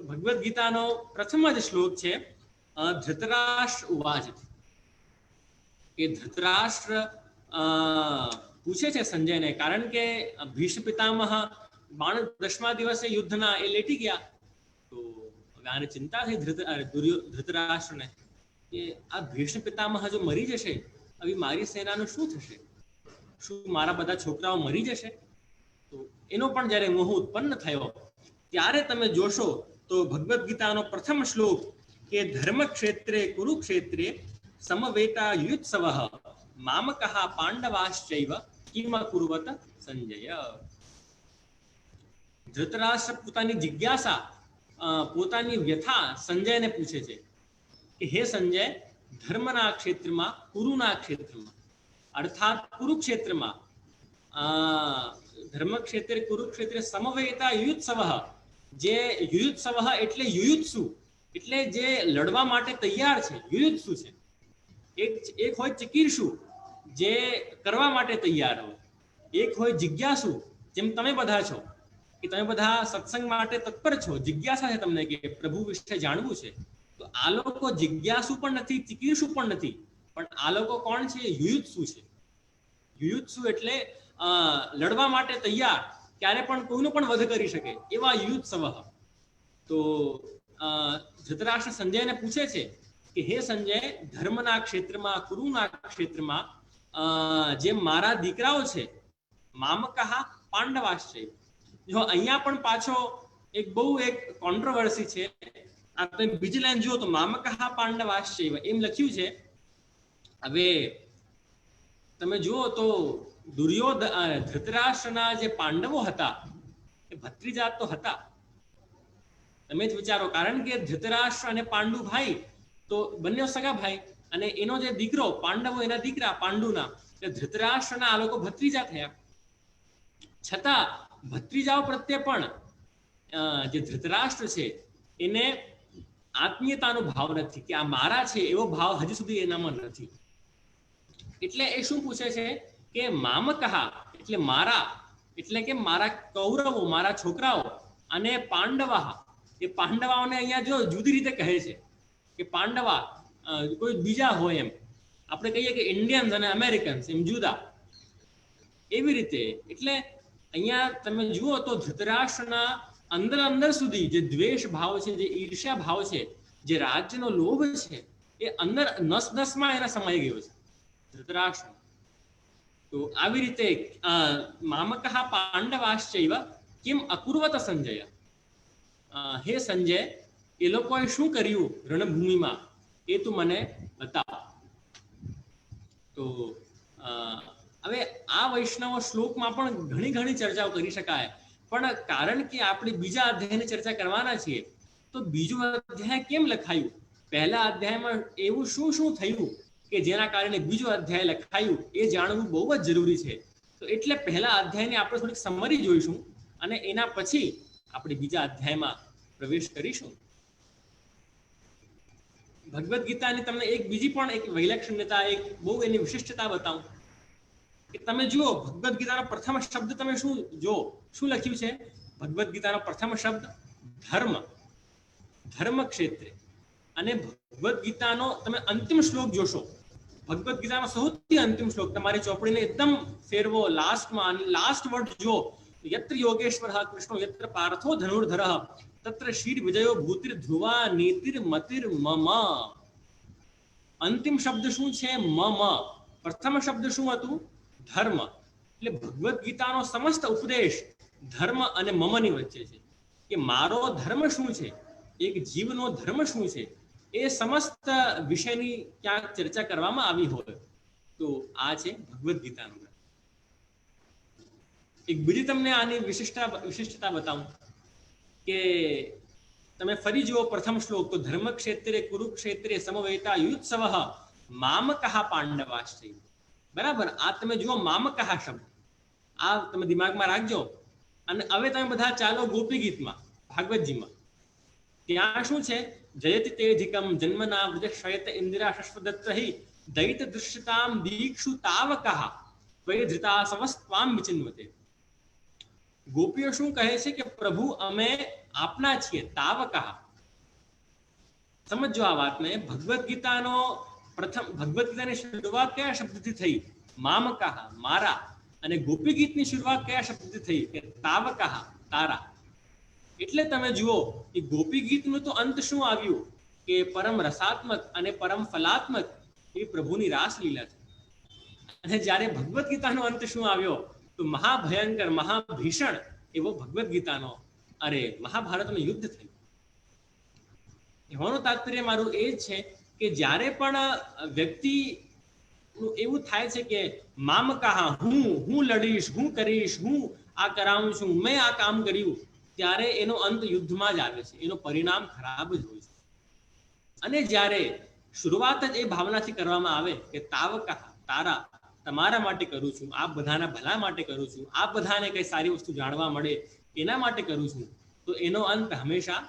ભગવદ્ ગીતાનો પ્રથમ જ શ્લોક છે, ધૃતરાષ્ટ્ર ઉવાચ. કે ધૃતરાષ્ટ્ર પૂછે છે સંજયને, કારણ કે ભીષ્મ પિતામહ 10મા દિવસે યુદ્ધના એ લેટી ગયા. તો હવે આને ચિંતા થઈ ધૃતરાષ્ટ્રને કે આ ભીષ્મ પિતામહ જો મરી જશે, હવે મારી સેનાનું શું થશે, શું મારા બધા છોકરાઓ મરી જશે. તો એનો પણ જ્યારે મોહ ઉત્પન્ન થયો, ત્યારે તમે જોશો તો ભગવદ્ ગીતાનો પ્રથમ શ્લોક કે ધર્મ ક્ષેત્રે કુરુક્ષેત્રે સમવેતા યુત્સવઃ મામકઃ પાંડવાશ્ચૈવ કિમ કુર્વત સંજય. ધૃતરાષ્ટ્ર પોતાની જિજ્ઞાસા, પોતાની વ્યથા સંજયને પૂછે છે કે હે સંજય, ધર્મના ક્ષેત્રમાં, કુરુના ક્ષેત્રમાં અર્થાત કુરુક્ષેત્રમાં ધર્મક્ષેત્રે કુરુક્ષેત્રે સમવેતા યુયુત્સવ, જે યુયુત્સવ એટલે યુયુત્સુ એટલે જે લડવા માટે તૈયાર છે, યુયુત્સુ છે. એક હોય ચિકીર્ષુ, જે કરવા માટે તૈયાર હોય. એક હોય જિજ્ઞાસુ, જેમ તમે બધા છો, કે તમે બધા સત્સંગ માટે તત્પર છો, જિજ્ઞાસા છે તમને કે પ્રભુ વિશે જાણવું છે. તો આ લોકો જિજ્ઞાસુ પણ નથી, ચિકીર્ષુ પણ નથી, પણ આ લોકો કોણ છે? યુયુત્સુ છે. યુયુત્સુ એટલે લડવા માટે તૈયાર, ક્યારે પણ કોઈનો પણ વધ કરી શકે એવા યુયુત્સવ. તો ધૃતરાષ્ટ્ર સંજયને પૂછે છે કે હે સંજય, ધર્મના ક્ષેત્રમાં, કુરુના ક્ષેત્રમાં જે મારા દીકરાઓ છે, મામકઃ પાંડવાશ્ચૈવ. જો અહીંયા પણ પાછો એક બહુ એક કોન્ટ્રોવર્સી છે. આ તમે બીજી લાઈન જુઓ તો મામકઃ પાંડવાશ્ચૈવ એમ લખ્યું છે. હવે તમે જુઓ તો ધૃતરાષ્ટ્રના જે પાંડવો હતા એ ભત્રીજાત તો હતા. તમે જ વિચારો, કારણ કે ધૃતરાષ્ટ્ર અને પાંડુ ભાઈ તો બંને સગા ભાઈ, અને એનો જે દીકરો પાંડવો, એના દીકરા પાંડુના, ધૃતરાષ્ટ્રના આ લોકો ભત્રીજા થયા. છતાં ભત્રીજાઓ પ્રત્યે પણ જે ધૃતરાષ્ટ્ર છે એને આત્મીયતાનો ભાવ નથી, કે આ મારા છે એવો ભાવ હજી સુધી એનામાં નથી. એટલે એ શું પૂછે છે કે મામકઃ એટલે મારા, એટલે કે મારા કૌરવો, મારા છોકરાઓ, અને પાંડવા, એ પાંડવાઓને અહીંયા જો જુદી રીતે કહે છે કે પાંડવા કોઈ બીજા હોય એમ. આપણે કહીએ કે ઇન્ડિયન્સ અને અમેરિકન્સ એમ જુદા, એવી રીતે. એટલે અહીંયા તમે જુઓ તો ધૃતરાષ્ટ્રના અંદર સુધી જે દ્વેષ ભાવ છે, જે ઈર્ષ્યા ભાવ છે, જે રાજ્યનો લોભ છે, એ અંદર નસમાં એના સમાઈ ગયો છે ધૃતરાષ્ટ્ર. તો આવી રીતે મામકઃ પાંડવાશ્ચૈવ કિમ અકુર્વત સંજય. હે સંજય, એ લોકોએ શું કર્યું રણભૂમિમાં એ તું મને બતાવ. તો હવે આ વૈષ્ણવ શ્લોકમાં પણ ઘણી ચર્ચાઓ કરી શકાય, પણ કારણ કે આપણે બીજા અધ્યાયની ચર્ચા કરવાના છીએ, તો બીજું અધ્યાય કેમ લખાયું, પહેલા અધ્યાયમાં એવું શું થયું કે જેના કારણે બીજું અધ્યાય લખાયું, એ જાણવું બહુ જ જરૂરી છે. તો એટલે પહેલા અધ્યાયની આપણે થોડીક સમરી જોઈશું, અને એના પછી આપણે બીજા અધ્યાયમાં પ્રવેશ કરીશું. ભગવદ્ ગીતાની તમને એક બીજી પણ એક વૈલક્ષણ્યતા, એક બહુ એની વિશિષ્ટતા બતાવું કે તમે જુઓ ભગવદ્ ગીતાનો પ્રથમ શબ્દ તમે શું લખ્યું છે? ભગવદ્ ગીતાનો પ્રથમ શબ્દ ધર્મ ક્ષેત્રે. અને ભગવદ્ ગીતાનો તમે અંતિમ શ્લોક જોશો, ભગવદ્ ગીતાનો સૌથી અંતિમ શ્લોક, તમારી ચોપડીને એકદમ ફેરવો, લાસ્ટ વર્ડ જો, યત્ર યોગેશ્વર કૃષ્ણો યત્ર પાર્થો ધનુર્ધર તત્ર શીર વિજયો ભૂતિર ધ્રુવા નીતિર મતિર મમ. અંતિમ શબ્દ શું છે? મમ. પ્રથમ શબ્દ શું હતું? ધર્મ. એટલે ભગવદ્ ગીતાનો સમસ્ત ઉપદેશ ધર્મ અને મમની વચ્ચે છે, કે મારો ધર્મ શું છે, એક જીવનો ધર્મ શું છે, એ સમસ્ત વિષયની ક્યાંક ચર્ચા કરવામાં આવી હોય તો આ છે ભગવદ્ ગીતાનું. એક બીજી તમને આની વિશિષ્ટતા બતાવું કે તમે ફરી જુઓ પ્રથમ શ્લોક, તો ધર્મ ક્ષેત્રે કુરુક્ષેત્રે સમવેતા યુત્સવ મામકઃ પાંડવાશ્ચૈવ. બરાબર, આ તમે જુઓ મામકઃ શબ્દ, આ તમે દિમાગમાં રાખજો. અને હવે તમે બધા ચાલો ગોપી ગીતમાં, ભાગવતજીમાં, ત્યાં શું છે? જયતિ તેધિકમ જન્મના વૃજક્ષયત ઇન્દિરા શશ્વદત્તહિ દૈત દૃશ્યતામ દીક્ષુ તાવકઃ ત્વય ધૃતા સવસ્ત્વામ વિચિન્વતે. ગોપીઓ શું કહે છે કે પ્રભુ અમે આપના છીએ, તાવકઃ. સમજો આ વાતને. ભગવદ્ ગીતાની શરૂઆત કયા શબ્દથી થઈ? મામકઃ, મારા. અને ગોપી ગીતની શરૂઆત કયા શબ્દથી થઈ? કે તાવકઃ, તારા. એટલે તમે જુઓ કે ગોપી ગીતનું તો અંત શું આવ્યું? કે પરમ રસાત્મક અને પરમ ફલાત્મક એ પ્રભુની રાસલીલા છે. અને જ્યારે ભગવદ્ ગીતાનો અંત શું આવ્યો? તો મહાભયંકર, મહાભીષણ એવો ભગવદ્ ગીતાનો, મહાભારતનું યુદ્ધ થયું. એવાનું તાત્પર્ય મારું એ છે કે જ્યારે પણ વ્યક્તિ એવું થાય છે કે મામકઃ, હું લડીશ, હું કરીશ, હું આ કરાવું છું, મેં આ કામ કર્યું, ત્યારે એનો અંત યુદ્ધમાં જ આવે છે, એનો પરિણામ ખરાબ જ હોય છે. અને જ્યારે શરૂઆત જ એ ભાવનાથી કરવામાં આવે કે તાવકઃ, તારા, તમારા માટે કરું છું, આપ બધાના ભલા માટે કરું છું, આપ બધાને કઈ સારી વસ્તુ જાણવા મળે એના માટે કરું છું, તો એનો અંત હંમેશા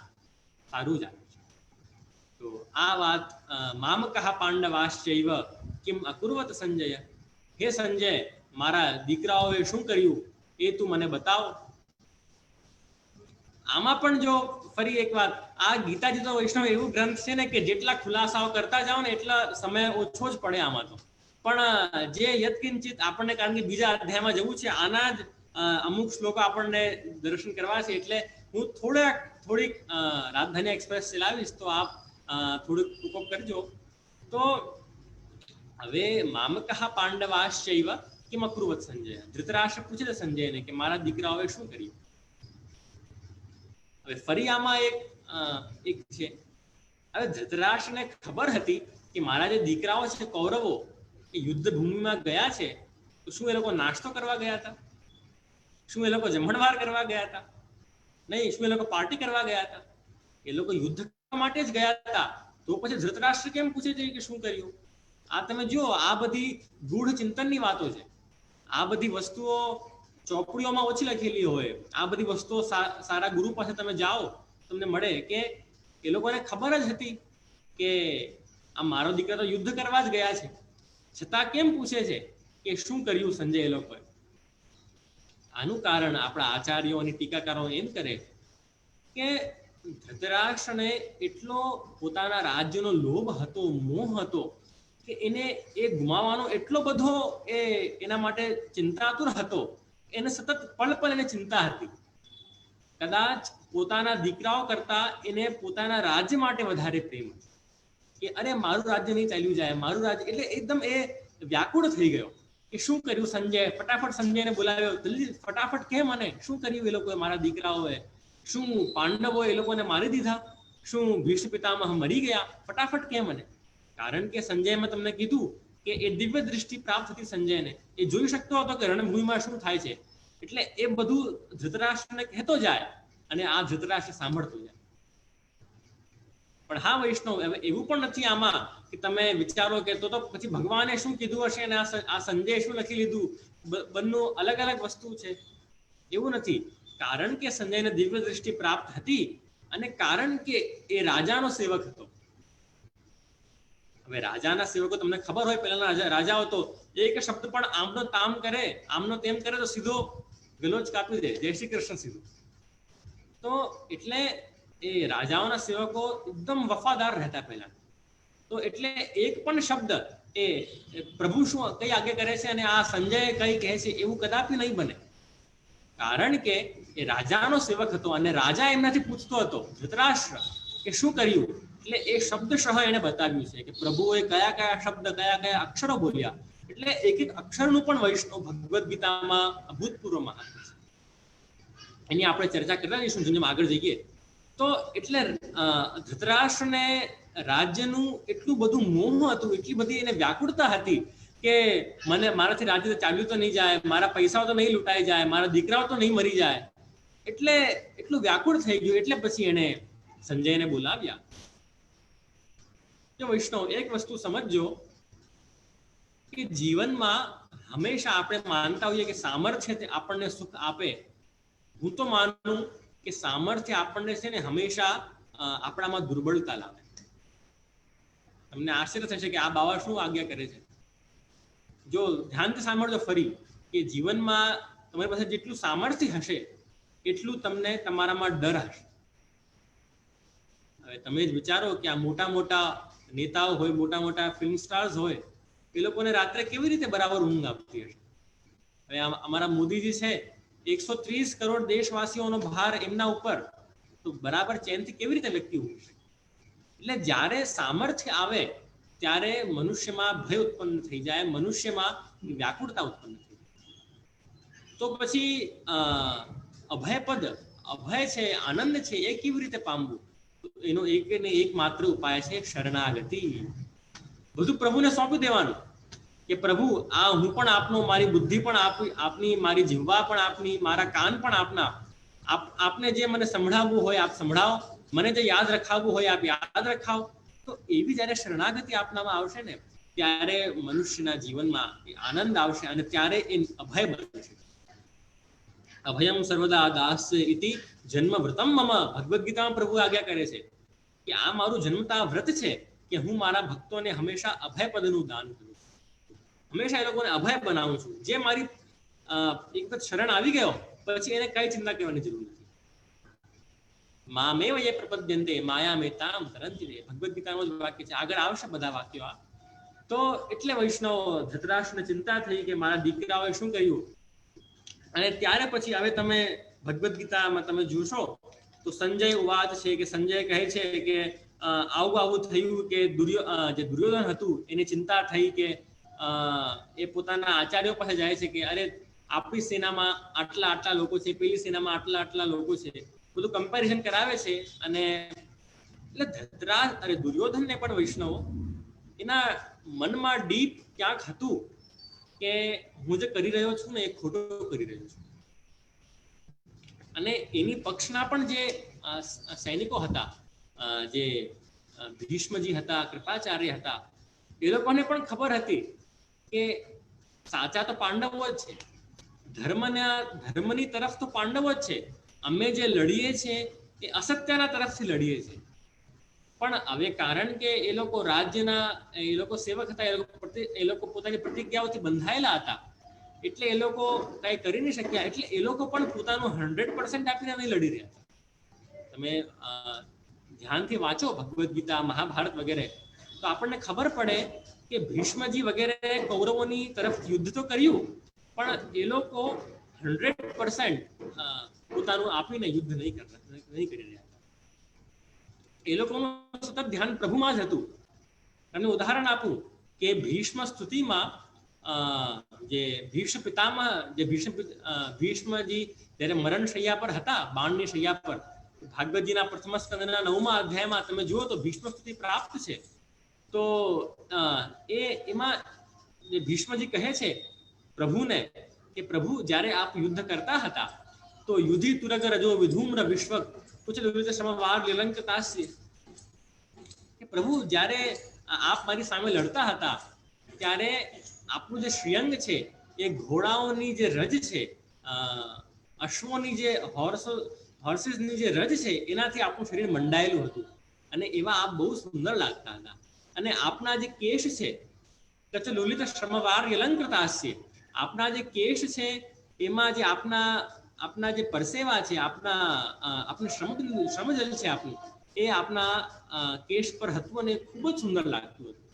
સારું જ આવે છે. તો આ વાત મામકઃ પાંડવાશ્ચૈવ કિમ અકુર્વત સંજય, હે સંજય મારા દીકરાઓએ શું કર્યું એ તું મને બતાવ. આમાં પણ જો ફરી એક વાત, આ ગીતાજી તો વૈષ્ણવ એવું ગ્રંથ છે ને કે જેટલા ખુલાસાઓ કરતા જાઓ ને એટલા સમય ઓછો જ પડે આમાં તો. પણ જે યત્કિંચિત આપણને, કારણ કે બીજા અધ્યાયમાં જવું છે, આના જ અમુક શ્લોકો આપણને દર્શન કરવા છે, એટલે હું થોડીક રાજધાની એક્સપ્રેસ ચલાવીશ, તો આપ થોડુંક ઉપોપ કરજો. તો હવે મામકઃ પાંડવાશ્ચૈવ કિમ અકુર્વત સંજય, ધૃતરાષ્ટ્ર પૂછે છે સંજયને કે મારા દીકરાઓએ શું કર્યું. હવે ફરી આમાં એક છે, હવે ધૃતરાષ્ટ્રને ખબર હતી કે મારા જે દીકરાઓ છે કૌરવો એ યુદ્ધ ભૂમિમાં ગયા છે, તો શું એ લોકો નાસ્તો કરવા ગયા હતા? શું એ લોકો જમણવાર કરવા ગયા હતા? નહીં. શું એ લોકો પાર્ટી કરવા ગયા હતા? એ લોકો યુદ્ધ કરવા માટે જ ગયા હતા. તો પછી ધૃતરાષ્ટ્ર કેમ પૂછે છે કે શું કર્યું? આ તમે જુઓ, આ બધી ગૂઢ ચિંતનની વાતો છે. આ બધી વસ્તુઓ ચોપડીઓમાં ઓછી લખેલી હોય. આ બધી વસ્તુઓ સારા ગુરુ પાસે તમે જાઓ તમને મળે કે એ લોકોને ખબર જ હતી કે આ મારો દીકરા તો યુદ્ધ કરવા જ ગયા છે, છતાં કેમ પૂછે છે કે શું કર્યું સંજય એ લોકોએ? આનું કારણ આપણા આચાર્યો અને ટીકાકારો એમ કરે કે ધૃતરાષ્ટ્રને એટલો પોતાના રાજ્યનો લોભ હતો, મોહ હતો કે એને એ ગુમાવવાનો એટલો બધો એના માટે ચિંતાતુર હતો, એને સતત પળ પળ એને ચિંતા હતી. કદાચ પોતાના દીકરાઓ કરતા એને પોતાના રાજ્ય માટે વધારે પ્રેમ હતો કે અરે મારું રાજ્ય નહીં ચાલ્યું જાય, મારું રાજ્ય. એટલે એકદમ એ વ્યાકુળ થઈ ગયો કે શું કર્યું સંજય. ફટાફટ સંજયને બોલાવ્યો, જલ્દી ફટાફટ કેમ, મને શું કર્યું એ લોકોએ, મારા દીકરાઓએ? શું પાંડવો એ લોકોને મારી દીધા? શું ભીષ્મ પિતામહ મરી ગયા? ફટાફટ કેમ મને? કારણ કે સંજય, મેં તમને કીધું કે એ દિવ્ય દૃષ્ટિ પ્રાપ્ત હતી સંજયને. એ જોઈ શકતો હતો કે રણભૂમિમાં શું થાય છે. એટલે એ બધું ધૃતરાષ્ટ્રને કહેતો જાય અને આ ધૃતરાષ્ટ્ર સાંભળતો જાય. પણ હા વૈષ્ણવ, એવું પણ નથી આમાં કે તમે વિચારો કે તો પછી ભગવાને શું કીધું હશે અને આ સંજય શું લખી લીધું, બંને અલગ અલગ વસ્તુ છે. એવું નથી. કારણ કે સંજયને દિવ્ય દૃષ્ટિ પ્રાપ્ત હતી અને કારણ કે એ રાજાનો સેવક હતો. હવે રાજાના સેવકો તમને ખબર હોય, પહેલાના રાજાઓ તો એક શબ્દ પણ આમનો તામ કરે, આમનો તેમ કરે તો સીધો ગલોચ કાપી દે, જય શ્રી કૃષ્ણ સીધું. તો એટલે એ રાજાઓના સેવકો એકદમ વફાદાર રહેતા પહેલા. તો એટલે એક પણ શબ્દ એ પ્રભુ શું કઈ આગે કરે છે અને આ સંજય કઈ કહે છે એવું કદાપી નહીં બને. કારણ કે એ રાજાનો સેવક હતો અને રાજા એમનાથી પૂછતો હતો, ધૃતરાષ્ટ્ર, કે શું કર્યું. એટલે એ શબ્દશઃ એને બતાવ્યું છે કે પ્રભુએ કયા કયા શબ્દ, કયા કયા અક્ષરો બોલ્યા. એટલે એક એક અક્ષરનું પણ વૈષ્ણવ ભગવદ્ ગીતામાં અભૂતપૂર્વ મહત્વ છે. એની આપણે ચર્ચા કરતા જઈશું જેમ આગળ જઈએ. તો એટલે ધૃતરાષ્ટ્રને રાજ્યનું એટલું બધું મોહ હતું, એટલી બધી એને વ્યાકુળતા હતી કે મારાથી રાજ્ય ચાલ્યું તો નહીં જાય, મારા પૈસાઓ તો નહીં લૂંટાઈ જાય, મારા દીકરાઓ તો નહીં મરી જાય. એટલે એટલું વ્યાકુળ થઈ ગયું. એટલે પછી એને સંજયને બોલાવ્યા. જો વૈષ્ણવ, એક વસ્તુ સમજજો કે જીવનમાં હંમેશા આપણે માનતા હોઈએ કે સામર્થ્ય તે આપણને સુખ આપે. હું તો માનું કે સામર્થ્ય આપણને છે ને હંમેશા આપણામાં દુર્બળતા લાવે. તમને આશ્ચર્ય થશે કે આ બાવા શું આજ્ઞા કરે છે. જો ધ્યાનથી સાંભળજો ફરી, કે જીવનમાં તમારી પાસે જેટલું સામર્થ્ય હશે એટલું તમને તમારામાં ડર હશે. હવે તમે જ વિચારો કે આ મોટા મોટા નેતાઓ હોય, મોટા મોટા ફિલ્મ સ્ટાર્સ હોય, એ લોકોને રાત્રે કેવી રીતે બરાબર ઊંઘ આપતી હશે. હવે અમારા મોદીજી છે, 130 કરોડ દેશવાસીઓનો ભાર એમના ઉપર, તો બરાબર ચેનથી કેવી રીતે વ્યક્તિ ઊંઘી શકે. એટલે જ્યારે સામર્થ્ય આવે ત્યારે મનુષ્યમાં ભય ઉત્પન્ન થઈ જાય, મનુષ્યમાં વ્યાકુળતા ઉત્પન્ન થઈ જાય. તો પછી અભયપદ, અભય છે, આનંદ છે, એ કેવી રીતે પામવું? એનો એક ને એક માત્ર ઉપાય છે શરણાગતિ. બધું પ્રભુને સોંપી દેવાનું કે પ્રભુ, આ હું પણ આપનો, મારી બુદ્ધિ પણ આપની, મારી જીહ્વા પણ આપની, મારા કાન પણ આપના. આપને જે મને સંભળાવવું હોય આપ સંભળાવો, મને જે યાદ રખાવવું હોય આપ યાદ રખાવો. તો એવી જ્યારે શરણાગતિ આપનામાં આવશે ને, ત્યારે મનુષ્યના જીવનમાં આનંદ આવશે અને ત્યારે એ અભય બનશે. અભયમ સર્વદા દાસ્ય ઇતિ જન્મ વ્રતમ મમ. ભગવદ્ ગીતામાં પ્રભુ આજ્ઞા કરે છે કે આ મારું જન્મતા વ્રત છે કે હું મારા ભક્તોને હંમેશા અભય પદનું દાન કરું, હંમેશા એ લોકોને અભય બનાવું છું. જે મારી એક વખત શરણ આવી ગયો પછી એને કઈ ચિંતા કરવાની જરૂર નથી. મામેવ યે પ્રપદ્યન્તે માયામેતામ તરંતિ. ભગવદ્ ગીતાનું જ વાક્ય છે, આગળ આવશે બધા વાક્યો. તો એટલે વૈષ્ણવ ધૃતરાષ્ટ્રને ચિંતા થઈ કે મારા દીકરાઓએ શું કર્યું. અને ત્યારે પછી હવે તમે ભગવદ્ ગીતામાં તમે જોશો તો સંજય વાત છે કે સંજય કહે છે કે આવું થયું કે જે દુર્યોધન હતું એની ચિંતા થઈ કે એ પોતાના આચાર્યો પાસે જાય છે કે અરે આપણી સેનામાં આટલા લોકો છે, પેલી સેનામાં આટલા લોકો છે, બધું કમ્પેરિઝન કરાવે છે. અને એટલે દુર્યોધનને પણ વૈષ્ણવો એના મનમાં ડીપ ક્યાંક હતું કે હું જે કરી રહ્યો છું ને એ ખોટું કરી રહ્યો છું. અને એની પક્ષના પણ જે સૈનિકો હતા, જે ભીષ્મજી હતા, કૃપાચાર્ય હતા, એ લોકોને પણ ખબર હતી કે સાચા તો પાંડવો જ છે, ધર્મની તરફ તો પાંડવો જ છે. અમે જે લડીએ છીએ એ અસત્યના તરફથી લડીએ છીએ. પણ હવે કારણ કે એ લોકો રાજ્યના એ લોકો સેવક હતા, એ લોકો પોતાની પ્રતિજ્ઞાઓથી બંધાયેલા હતા, એટલે એ લોકો કઈ કરી નહીં શક્યા. એટલે એ લોકો પણ પોતાનું 100% આપીને નહીં લડી રહ્યા હતા. તમે ધ્યાનથી વાંચો ભગવદ્ ગીતા, મહાભારત વગેરે, તો આપણને ખબર પડે કે ભીષ્મજી વગેરે કૌરવોની તરફ યુદ્ધ તો કર્યું, પણ એ લોકો 100% પોતાનું આપીને યુદ્ધ નહીં કરી રહ્યા. એ લોકોનું સતત ધ્યાન પ્રભુમાં જ હતું. તમને ઉદાહરણ આપું કે ભીષ્મ સ્તુતિમાં જે ભીષ્મ ભીષ્મજી જ્યારે મરણ શૈયા પર હતા, બાણની શૈયા પર, ભાગવતજીના પ્રથમ સ્કંદના 9મા અધ્યાયમાં તમે જુઓ તો ભીષ્મ સ્તુતિ પ્રાપ્ત છે. તો એમાં જે ભીષ્મજી કહે છે પ્રભુને કે પ્રભુ જ્યારે આપ યુદ્ધ કરતા હતા તો યુધિ તુરગ રજો વિધૂમ્ર વિશ્વ કુછ દુરિત સમવાર લીલંકતાસ્ય. કે પ્રભુ જ્યારે આપ મારી સામે લડતા હતા ત્યારે આપણું જે શ્રીઅંગ છે એ ઘોડાઓની જે રજ છે, અશ્વોની જે હોર્સિસની જે રજ છે એનાથી આપણું શરીર મંડાયેલું હતું. અને એવા આપ બહુ સુંદર લાગતા હતા. અને આપના જે કેશ છે કચ લુલિત શ્રમવાર યલંકૃતાસ્ય, આપના જે કેશ છે એમાં જે આપના જે પરસેવા છે, આપનું શ્રમજલ છે આપણું, એ આપના કેશ પર હતું અને ખૂબ જ સુંદર લાગતું હતું.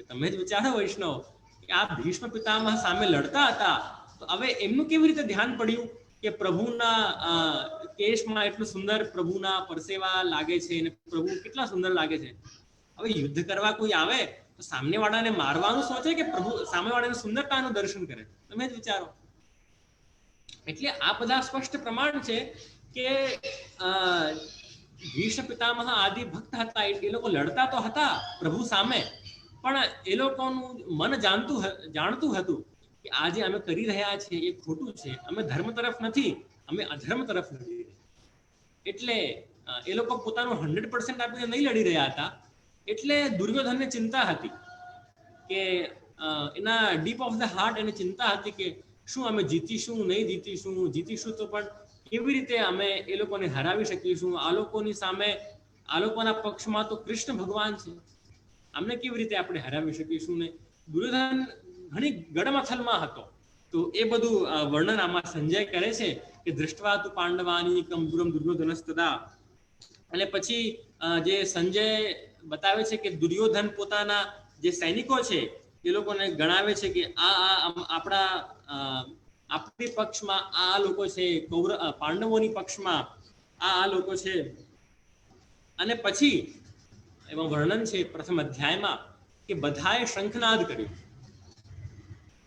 તમે જ વિચારો વૈષ્ણવ કે આ ભીષ્મ પિતામહ સામે લડતા હતા, તો હવે એમનું કેવી રીતે ધ્યાન પડ્યું કે પ્રભુના કેશમાં એટલું સુંદર પ્રભુના પરસેવા લાગે છે અને પ્રભુ કેટલા સુંદર લાગે છે. હવે યુદ્ધ કરવા કોઈ આવે તો સામેવાળાને મારવાનું સોચે કે પ્રભુ સામેવાળાની સુંદરતાનું દર્શન કરે? તમે જ વિચારો. એટલે આ બધા સ્પષ્ટ પ્રમાણ છે કે ભીષ્મ પિતામહ આદિ ભક્ત હતા, એ લોકો લડતા તો હતા પ્રભુ સામે, પણ એ લોકોનું મન જાણતું હતું કે આજે અમે કરી રહ્યા છીએ એ ખોટું છે, અમે ધર્મ તરફ નથી, અમે અધર્મ તરફ લડી રહ્યા. એટલે એ લોકો પોતાનું 100% આપીને નહીં લડી રહ્યા હતા. એટલે દુર્યોધનને ચિંતા હતી કે એના ડીપ ઓફ ધ હાર્ટ એને ચિંતા હતી કે શું અમે જીતીશું, નહીં જીતીશું તો પણ કેવી રીતે અમે એ લોકોને હરાવી શકીશું? આ લોકોની સામે, આ લોકોના પક્ષમાં તો કૃષ્ણ ભગવાન છે, અમને કેવી રીતે આપણે હરાવી શકીશું? ને દુર્યોધન ઘણી ગડમથલમાં હતો. તો એ બધું વર્ણન આમાં સંજય કરે છે કે દૃષ્ટવા તુ પાંડવાની કંબુરમ દુર્યોધનસ્તદા. અને પછી જે સંજય બતાવે છે કે દુર્યોધન પોતાના જે સૈનિકો છે એ લોકોને ગણાવે છે કે આપણી પક્ષમાં આ લોકો છે, પાંડવોની પક્ષમાં આ લોકો છે. અને પછી એમાં વર્ણન છે પ્રથમ અધ્યાયમાં કે બધાએ શંખનાદ કર્યું,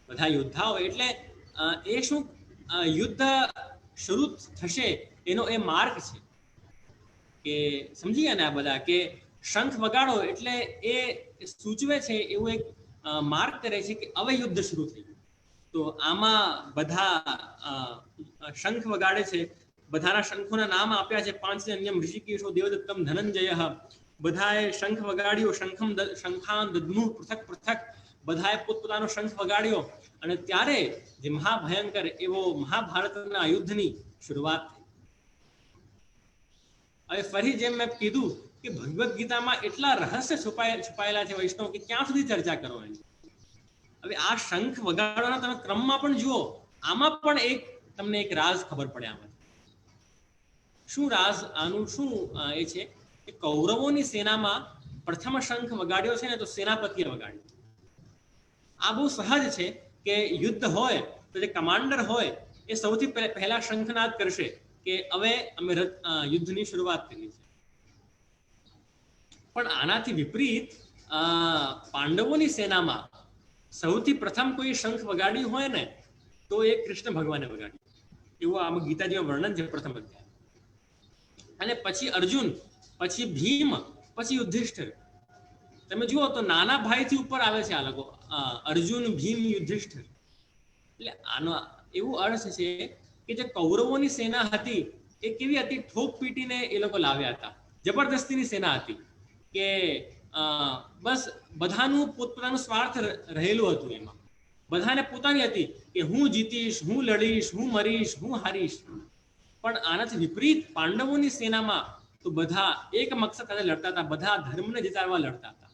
બધા યોદ્ધાઓ. એટલે એ શું યુદ્ધ શરૂ થશે એનો એ માર્ગ છે કે સમજી ગયા ને આ બધા કે શંખ વગાડો એટલે એ સૂચવે છે, એવું એક માર્ગ કરે છે કે હવે યુદ્ધ શરૂ થઈ ગયું. તો આમાં બધા શંખ વગાડે છે. બધાના શંખોના નામ આપ્યા છે 5 અન્યમ ઋષિકેશો દેવદત્તમ ધનંજય બધાએ શંખ વગાડ્યો, શંખાન દદ્મુ પૃથક પૃથક, બધાએ પોતપોતાનો શંખ વગાડ્યો અને ત્યારે જે મહાભયંકર એવો મહાભારતના યુદ્ધની શરૂઆત થઈ. હવે ફરી જેમ મેં કીધું કે ભગવદ્ ગીતામાં એટલા રહસ્ય છુપાયેલા છે વૈષ્ણવ કે ક્યાં સુધી ચર્ચા કરો એની. હવે આ શંખ વગાડવાના તમે ક્રમમાં પણ જુઓ, આમાં પણ તમને એક રાઝ ખબર પડે. આમાં શું રાઝ, આનું શું એ છે કે કૌરવોની સેનામાં પ્રથમ શંખ વગાડ્યો છે ને તો સેનાપતિએ વગાડ્યો. આ બહુ સહજ છે કે યુદ્ધ હોય તો જે કમાન્ડર હોય એ સૌથી પહેલા શંખનાદ કરશે કે હવે અમે યુદ્ધની શરૂઆત કરી છે. પણ આનાથી વિપરીત પાંડવોની સેનામાં સૌથી પ્રથમ કોઈ શંખ વગાડ્યું હોય ને તો એ કૃષ્ણ ભગવાને વગાડ્યું, એવું આમાં ગીતાજીમાં વર્ણન છે પ્રથમ અધ્યાય. અને પછી અર્જુન, પછી ભીમ, પછી યુધિષ્ઠિર. તમે જુઓ તો નાના ભાઈથી ઉપર આવે છે આ લોકો, અર્જુન, ભીમ, યુધિષ્ઠિર. એટલે આનો એવું અર્થ છે કે જે કૌરવોની સેના હતી એ કેવી હતી, ઠોક પીટીને એ લોકો લાવ્યા હતા. જબરદસ્તીની સેના હતી કે બસ બધાનું પોતપોતાનું સ્વાર્થ રહેલું હતું. એમાં બધાને પોતાની હતી કે હું જીતીશ, હું લડીશ, હું મરીશ, હું હારીશ. પણ આનાથી વિપરીત પાંડવોની સેનામાં તો બધા એક મકસદ સાથે લડતા હતા, બધા ધર્મને જીતાડવા લડતા હતા.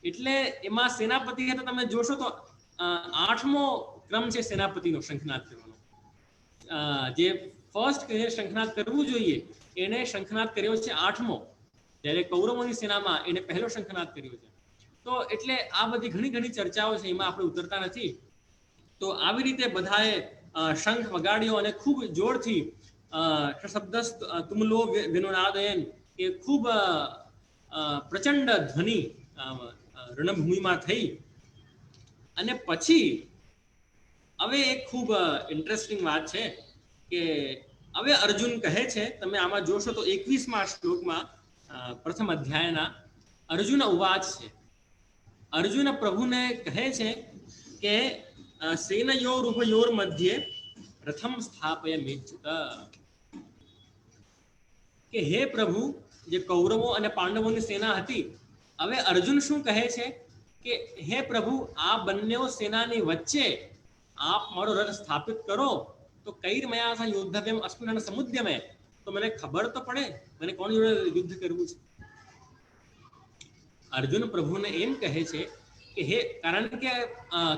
એટલે એમાં સેનાપતિ હતા, તમે જોશો તો 8મો ક્રમ છે સેનાપતિનો શંખનાદ કરવાનો. જે ફર્સ્ટ શંખનાદ કરવું જોઈએ એને શંખનાદ કર્યો છે 8મો, જ્યારે કૌરવોની સેનામાં એને પહેલો શંખનાદ કર્યો છે. તો એટલે આ બધી ઘણી ચર્ચાઓ છે, એમાં આપણે ઉતરતા નથી. તો આવી રીતે બધાએ શંખ વગાડ્યો અને ખૂબ જોરથી શબ્દ તુમ લોગ વિનુનાદયન કે ખૂબ પ્રચંડ ધ્વનિ રણભૂમિમાં થઈ. અને પછી હવે એક ખૂબ ઇન્ટરેસ્ટિંગ વાત છે કે હવે અર્જુન કહે છે, તમે આમાં જોશો તો 21મા શ્લોકમાં પ્રથમ અધ્યાયના અર્જુન ઉવાચ છે. અર્જુન પ્રભુને કહે છે કે સેનયોર ઉભયોર મધ્યે પ્રથમ સ્થાપય મેચ્યુત, કે હે પ્રભુ, જે કૌરવો અને પાંડવોની સેના હતી, હવે અર્જુન શું કહે છે કે હે પ્રભુ, આ બંને સેનાની વચ્ચે આપ મારો રથ સ્થાપિત કરો તો કૈર્મયા સહ યોદ્ધવ્યમ અસ્મિન સમુદ્યમે, તો મને ખબર તો પડે મને કોની જોડે યુદ્ધ કરવું છે. અર્જુન પ્રભુને એમ કહે છે કે હે, કારણ કે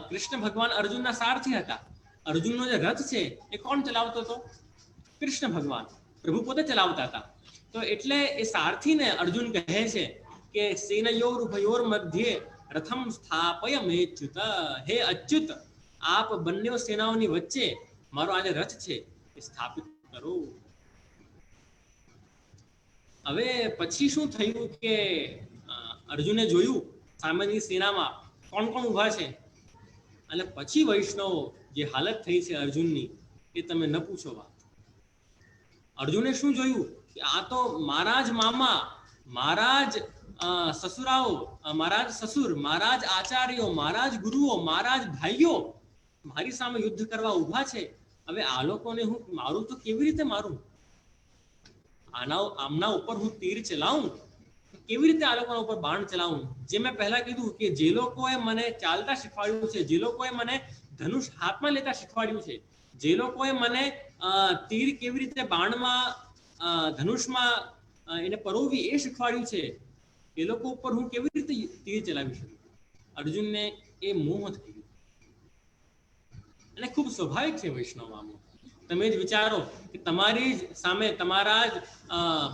કૃષ્ણ ભગવાન અર્જુનના સારથી હતા. અર્જુનનો જે રથ છે એ કોણ ચલાવતો હતો? કૃષ્ણ ભગવાન, પ્રભુ પોતે ચલાવતા હતા. તો એટલે એ સારથીને અર્જુન કહે છે કે સેનયોર ઉભયોર મધ્યે પ્રથમ સ્થાપય મેચ્યુત, હે અચ્યુત, આપ બંને સેનાઓની વચ્ચે મારો આ જે રથ છે એ સ્થાપિત કરો. હવે પછી શું થયું કે અર્જુને જોયું સામેની સેનામાં કોણ કોણ ઊભા છે, અને પછી વૈષ્ણવ જે હાલત થઈ છે અર્જુનની એ તમે ન પૂછો વાત. અર્જુને શું જોયું કે આ તો મારા જ મામા, મારા જ સસુરાઓ, મારા જ સસુર, મારા જ આચાર્યો, મારા જ ગુરુઓ, મારા જ ભાઈઓ મારી સામે યુદ્ધ કરવા ઊભા છે. હવે આ લોકોને હું મારું તો કેવી રીતે મારું? આમના ઉપર હું તીર ચલાવું, કેવી રીતે આ લોકોના ઉપર બાણ ચલાવું? જે મેં પહેલા કીધું કે જે લોકોએ મને ચાલતા શીખવાડ્યું છે, જે લોકોએ મને ધનુષ હાથમાં લેતા શીખવાડ્યું છે, જે લોકોએ મને તીર કેવી રીતે બાણમાં, ધનુષમાં એને પરોવી એ શીખવાડ્યું છે, એ લોકો ઉપર હું કેવી રીતે તીર ચલાવી શકું? અર્જુનને એ મોહ થઈ ગયો. અને ખૂબ સ્વાભાવિક છે વૈષ્ણવમાં. તમે જ વિચારો કે તમારી જ સામે તમારા જ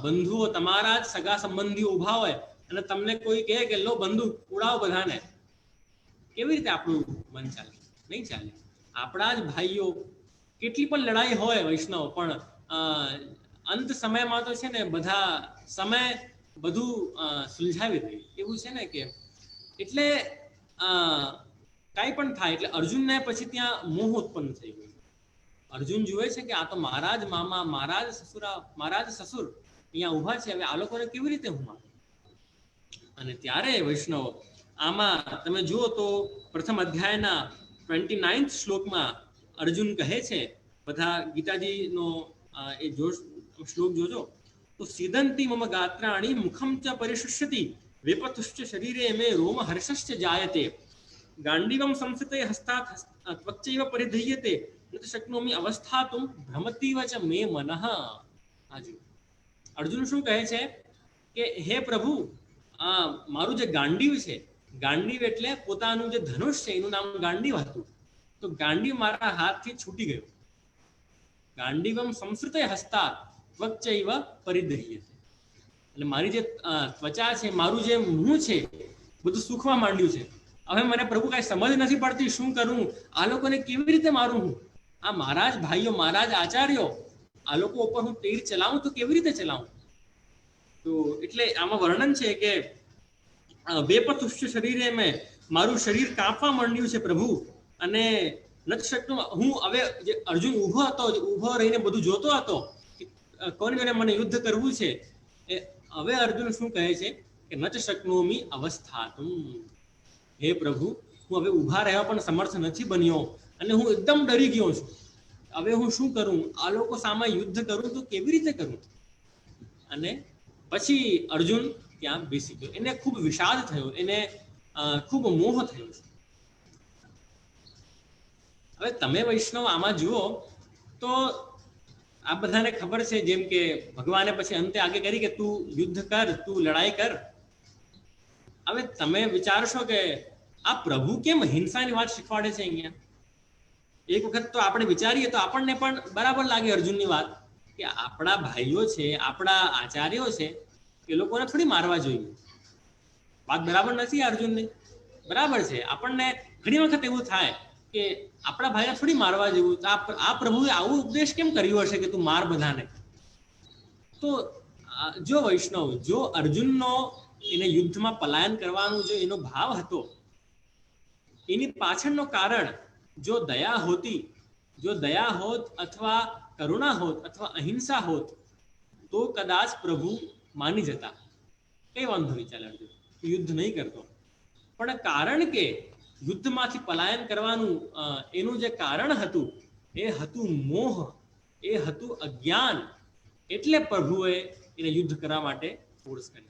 બંધુઓ, તમારા જ સગા સંબંધીઓ ઊભા હોય અને તમને કોઈ કહે કે લો બંદૂક ઉડાવો બધાને, કેવી રીતે આપણું મન ચાલે? નહીં ચાલે. આપણા જ ભાઈઓ, કેટલી પણ લડાઈ હોય વૈષ્ણવ, પણ અંત સમયમાં તો છે ને બધા સમય બધું સુલઝાવી દે એવું છે ને કે એટલે કાંઈ પણ થાય એટલે અર્જુનને પછી ત્યાં મોહ ઉત્પન્ન થઈ ગયો. અર્જુન જુએ છે કે આ તો મારા જ મામા, મારા જ સસુરા, મારા જ સસુર અહીંયા ઊભા છે, હવે આ લોકોને કેવી રીતે હું માનું? અને ત્યારે વૈષ્ણવ આમાં તમે જુઓ તો પ્રથમ અધ્યાયના 29th શ્લોકમાં અર્જુન કહે છે, બધા ગીતાજીનો એ શ્લોક જોજો तो सीदंती मम गात्राणि मुखम च परिशुष्यति वेपतुश्च शरीरे मे रोम हर्षश्च जायते गांडीवम संस्थिते हस्तात् त्वच्चैव परिधीयते न तो शक्नोमि अवस्थातुं भ्रमतीव च मे मनः। હાજી, અર્જુન શું કહે છે કે હે પ્રભુ, મારું જે ગાંડીવ છે, ગાંડીવ એટલે પોતાનું જે ધનુષ છે એનું નામ ગાંડીવ હતું, તો ગાંડીવ મારા હાથથી છૂટી ગયું. ગાંડીવમ સંસ્કૃતે હસ્તા ત્વચૈવ પરિદહ્યતે, એટલે મારી જે ત્વચા છે, મારું જે મું છે, બધું સુખવા માંડ્યું છે. હવે મને પ્રભુ કાંઈ સમજ નથી પડતી, શું કરું, આ લોકોને કેવી રીતે મારું હું, આ મારા જ ભાઈઓ, મારા જ આચાર્યો, આ લોકો ઉપર હું તીર ચલાવું તો કેવી રીતે ચલાવું. તો એટલે આમાં વર્ણન છે કે વેપતુષ્ટ શરીરે મેં, મારું શરીર કાપવા માંડ્યું છે પ્રભુ, અને નથી શકતું હું. હવે જે અર્જુન ઊભો હતો, ઊભો રહીને બધું જોતો હતો કોની જોડે મને યુદ્ધ કરવું છે, એ હવે અર્જુન શું કહે છે કે નચ શક્નોમી અવસ્થાતુમ, હે પ્રભુ, હું હવે ઊભા રહેવા પણ સમર્થ નથી બન્યો, અને હું એકદમ ડરી ગયો છું. હવે હું શું કરું, આ લોકો સામે યુદ્ધ કરું તો કેવી રીતે કરું. અને પછી અર્જુન ત્યાં બેસી ગયો. એને ખૂબ વિષાદ થયો, એને ખૂબ મોહ થયો છે. હવે તમે વૈષ્ણવ આમાં જુઓ તો આ બધાને ખબર છે, જેમ કે ભગવાને પછી અંતે આગે કરી કે તું યુદ્ધ કર, તું લડાઈ કર. હવે તમે વિચારશો કે આ પ્રભુ કેમ હિંસાની વાત શીખવાડે છે અહીંયા. એક વખત તો આપણે વિચારીએ તો આપણને પણ બરાબર લાગે અર્જુનની વાત, કે આપણા ભાઈઓ છે, આપણા આચાર્યો છે, એ લોકોને થોડી મારવા જોઈએ. વાત બરાબર નથી અર્જુનની, બરાબર છે. આપણને ઘણી વખત એવું થાય કે આપણા ભાઈને થોડી મારવા જેવું, આ પ્રભુએ આવું ઉપદેશ કેમ કર્યો હશે કે તું માર બધાને. તો જો વૈષ્ણવ, જો અર્જુનનો એને યુદ્ધમાં પલાયન કરવાનું જો એનો ભાવ હતો, એની પાછળનો કારણ જો દયા હોતી, જો દયા હોત અથવા કરુણા હોત અથવા અહિંસા હોત, તો કદાચ પ્રભુ માની જતા, કઈ વાંધો નહીં, ચાલે અર્જુન યુદ્ધ નહીં કરતો. પણ કારણ કે યુદ્ધમાંથી પલાયન કરવાનું એનું જે કારણ હતું, એ હતું મોહ, એ હતું અજ્ઞાન, એટલે પ્રભુએ એને યુદ્ધ કરવા માટે ફોર્સ કર્યા.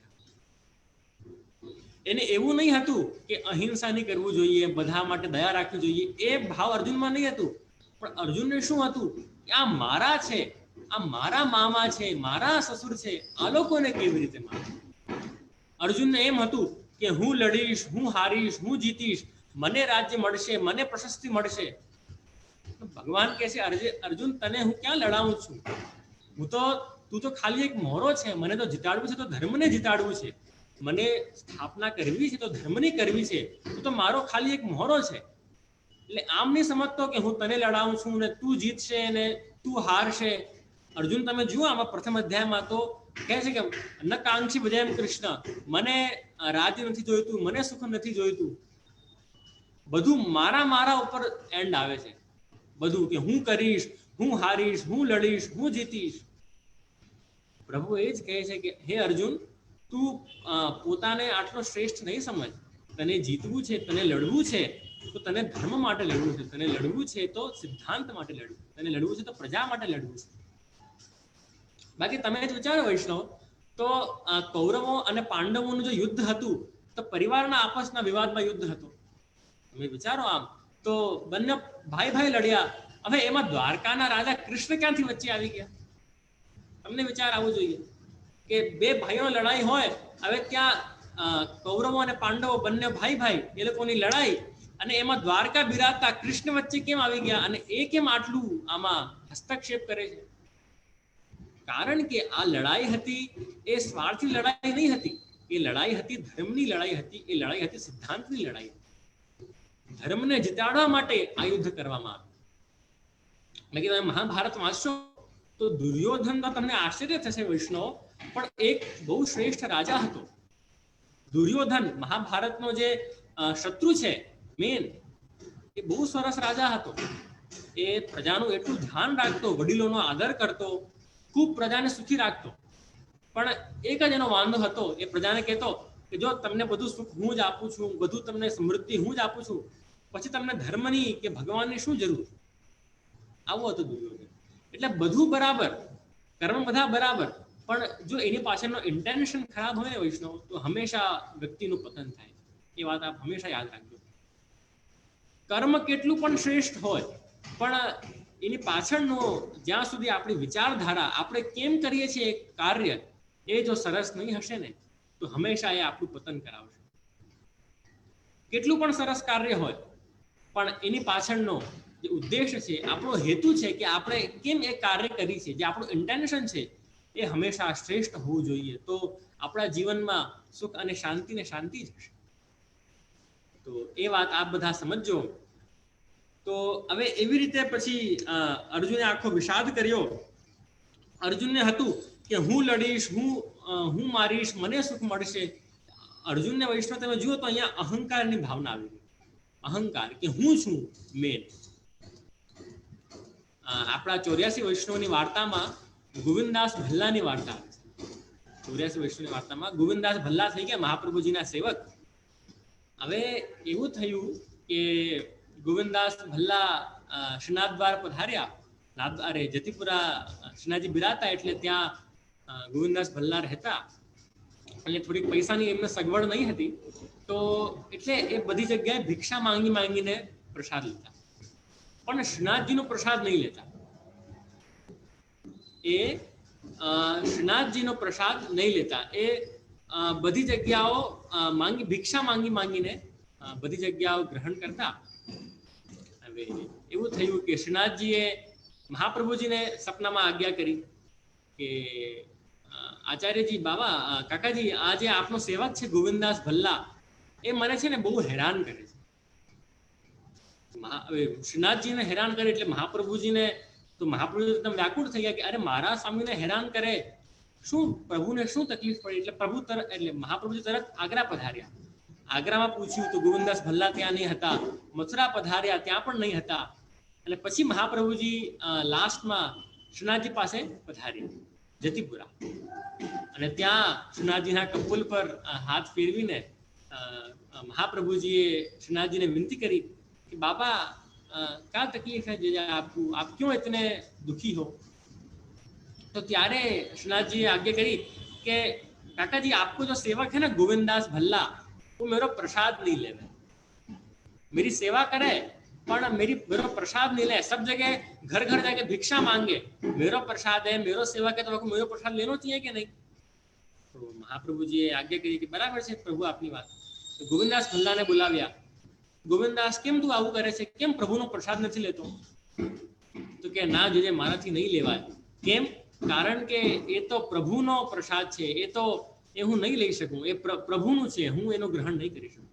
એને એવું નહીં હતું કે અહિંસા નહીં કરવું જોઈએ, બધા માટે દયા રાખવી જોઈએ, એ ભાવ અર્જુનમાં નહીં હતું. પણ અર્જુનને શું હતું કે આ મારા છે, આ મારા મામા છે, મારા સસુર છે, આ લોકોને કેવી રીતે મારે. અર્જુનને એમ હતું કે હું લડીશ, હું હારીશ, હું જીતીશ, મને રાજ્ય મળશે, મને પ્રશસ્તિ મળશે. ભગવાન કહે છે અર્જુન, તને હું ક્યાં લડાવું છું, તું તો ખાલી એક મોરો છે, મને તો જીતાડવું છે તો ધર્મને જીતાડવું છે, મને સ્થાપના કરવી છે તો ધર્મની કરવી છે, તું તો મારો ખાલી એક મોરો છે. એટલે આમ નહીં સમજતો કે હું તને લડાવું છું ને તું જીતશે ને તું હારશે. અર્જુન તમે જુઓ આમાં પ્રથમ અધ્યાયમાં તો કહે છે કે ન કાંક્ષી બજાયમ કૃષ્ણ, મને રાજ્ય નથી જોઈતું, મને સુખ નથી જોઈતું. બધું મારા ઉપર એન્ડ આવે છે, બધું કે હું કરીશ, હું હારીશ, હું લડીશ, હું જીતીશ. પ્રભુ એ જ કહે છે કે હે અર્જુન, તું પોતાને આટલો શ્રેષ્ઠ નહીં સમજ. તને જીતવું છે, તને લડવું છે તો તને ધર્મ માટે લડવું છે, તને લડવું છે તો સિદ્ધાંત માટે લડવું, તને લડવું છે તો પ્રજા માટે લડવું છે. બાકી તમે જ વિચારો વૈષ્ણવ, તો કૌરવો અને પાંડવોનું જો યુદ્ધ હતું તો પરિવારના આપસના વિવાદમાં યુદ્ધ હતું. તમે વિચારો આમ તો બંને ભાઈ લડ્યા. હવે એમાં દ્વારકાના રાજા કૃષ્ણ ક્યાંથી વચ્ચે આવી ગયા. તમને વિચાર આવવું જોઈએ કે બે ભાઈઓની લડાઈ હોય, હવે ત્યાં કૌરવો અને પાંડવો બંને ભાઈ એ લોકોની લડાઈ, અને એમાં દ્વારકા બિરાજતા કૃષ્ણ વચ્ચે કેમ આવી ગયા, અને એ કેમ આટલું આમાં હસ્તક્ષેપ કરે છે. કારણ કે આ લડાઈ હતી એ સ્વાર્થી લડાઈ નહીં હતી, એ લડાઈ હતી ધર્મની લડાઈ હતી, એ લડાઈ હતી સિદ્ધાંતની લડાઈ. ધર્મને જીતાડવા માટે આ યુદ્ધ કરવામાં આવ્યું. મેં કીધું મહાભારત વાંચશો તો દુર્યોધન તો તમને આશ્ચર્ય થશે વૈષ્ણવ, પણ એક બહુ શ્રેષ્ઠ રાજા હતો દુર્યોધન. મહાભારતનો જે શત્રુ છે મેન, એ બહુ સરસ રાજા હતો. એ પ્રજાનું એટલું ધ્યાન રાખતો, વડીલોનો આદર કરતો, ખૂબ પ્રજાને સુખી રાખતો. પણ એક જ એનો વાંધો હતો, એ પ્રજાને કહેતો કે જો તમને બધું સુખ હું જ આપું છું, બધું તમને સમૃદ્ધિ હું જ આપું છું, પછી તમને ધર્મની કે ભગવાનની શું જરૂર. આવું હતું દુર્યોધન. એટલે બધું બરાબર, કર્મ બધા બરાબર, પણ જો એની પાછળનો ઇન્ટેન્શન ખરાબ હોય ને વૈષ્ણવ, તો હંમેશા વ્યક્તિનું પતન થાય. એ વાત આપ હંમેશા યાદ રાખજો. કર્મ કેટલું પણ શ્રેષ્ઠ હોય, પણ એની પાછળનો જ્યાં સુધી આપણી વિચારધારા, આપણે કેમ કરીએ છીએ કાર્ય, એ જો સરસ નહીં હશે ને, તો હંમેશા એ આપણું પતન કરાવશે. કેટલું પણ સરસ કાર્ય હોય, પણ એની પાછળનો જે ઉદ્દેશ છે, આપણો હેતુ છે કે આપણે કેમ એ કાર્ય કરી છે, જે આપણું ઇન્ટેન્શન છે, એ હંમેશા શ્રેષ્ઠ હોવું જોઈએ. તો આપણા જીવનમાં સુખ અને શાંતિ ને શાંતિ જ હશે. તો એ વાત આપ બધા સમજો. તો હવે એવી રીતે પછી અર્જુને આખો વિષાદ કર્યો. અર્જુનને હતું કે હું લડીશ, હું મારીશ, મને સુખ મળશે. અર્જુનને વૈષ્ણવ તમે જુઓ તો અહીંયા અહંકારની ભાવના આવી ગઈ. અહંકાર કે હું છું મેન. આપણા 84 વૈષ્ણવની વાર્તામાં ગોવિંદદાસ ભલ્લાની વાર્તા આવે છે. 84 વૈષ્ણવની વાર્તામાં ગોવિંદદાસ ભલ્લા થઈ ગયા મહાપ્રભુજીના સેવક. હવે એવું થયું કે ગોવિંદદાસ ભલ્લા શ્રીનાથ દ્વાર પધાર્યા. અરે જતીપુરા શ્રીનાથજી બિરાતા, એટલે ત્યાં ગોવિંદદાસ ભલ્લા રહેતા. અને થોડીક પૈસાની એમને સગવડ નહીં હતી, તો એટલે એ બધી જગ્યાએ ભિક્ષા માંગીને પ્રસાદ લેતા, પણ શ્રીનાથજીનો પ્રસાદ નહીં લેતા. એ શ્રીનાથજીનો પ્રસાદ નહીં લેતા. એ બધી જગ્યાઓ ભિક્ષા માંગીને બધી જગ્યાઓ ગ્રહણ કરતા. હવે એવું થયું કે શ્રીનાથજીએ મહાપ્રભુજીને સપનામાં આજ્ઞા કરી કે આચાર્યજી, બાબા, કાકાજી, આ જે આપનો સેવક છે ગોવિંદદાસ ભલ્લા, એ મને છે ને બહુ હેરાન કરે છે. શ્રીનાથજીને હેરાન કરે એટલે મહાપ્રભુજી એકદમ વ્યાકુળ થઈ ગયા કે અરે મારા સ્વામીને હેરાન કરે, શું પ્રભુને શું તકલીફ પડી? એટલે મહાપ્રભુજી તરત આગ્રા પધાર્યા. આગ્રામાં પૂછ્યું તો ગોવિંદદાસ ભલ્લા ત્યાં નહીં હતા. મથુરા પધાર્યા, ત્યાં પણ નહીં હતા. એટલે પછી મહાપ્રભુજી લાસ્ટમાં શ્રીનાથજી પાસે પધાર્યા જતીપુરા, અને ત્યાં શ્રીનાથજીના કપોલ પર હાથ ફેરવીને महाप्रभु जी श्रीनाथ जी ने विनती करी कि बाबा क्या तकलीफ है जीजा आपको, आप क्यों इतने दुखी हो? तो त्यारे श्रीनाथ जी आज्ञा करी कि काका जी आपको जो सेवक है ना गोविंददास भल्ला, वो मेरा प्रसाद नहीं ले, मेरी सेवा करे पर मेरा प्रसाद नहीं ले, सब जगह घर घर जाके भिक्षा मांगे, मेरा प्रसाद है मेरा सेवक है तो मेरा प्रसाद लेना चाहिए कि नहीं? तो महाप्रभु जी आज्ञा करी कि बराबर है प्रभु आपनी बात। तो गोविंददास भल्ला ने बोलाव्या, गोविंददास केम तू आवु करे छे, केम प्रभुनो प्रसाद नहीं लेतो? तो के ना जोजे माराथी नहीं लेवाय। केम? कारण के ए तो प्रभुनो प्रसाद छे, ए तो ए हूँ नहीं लई सकूं, ए प्रभुनु छे, हूँ एनो ग्रहण नहीं करी सकूं।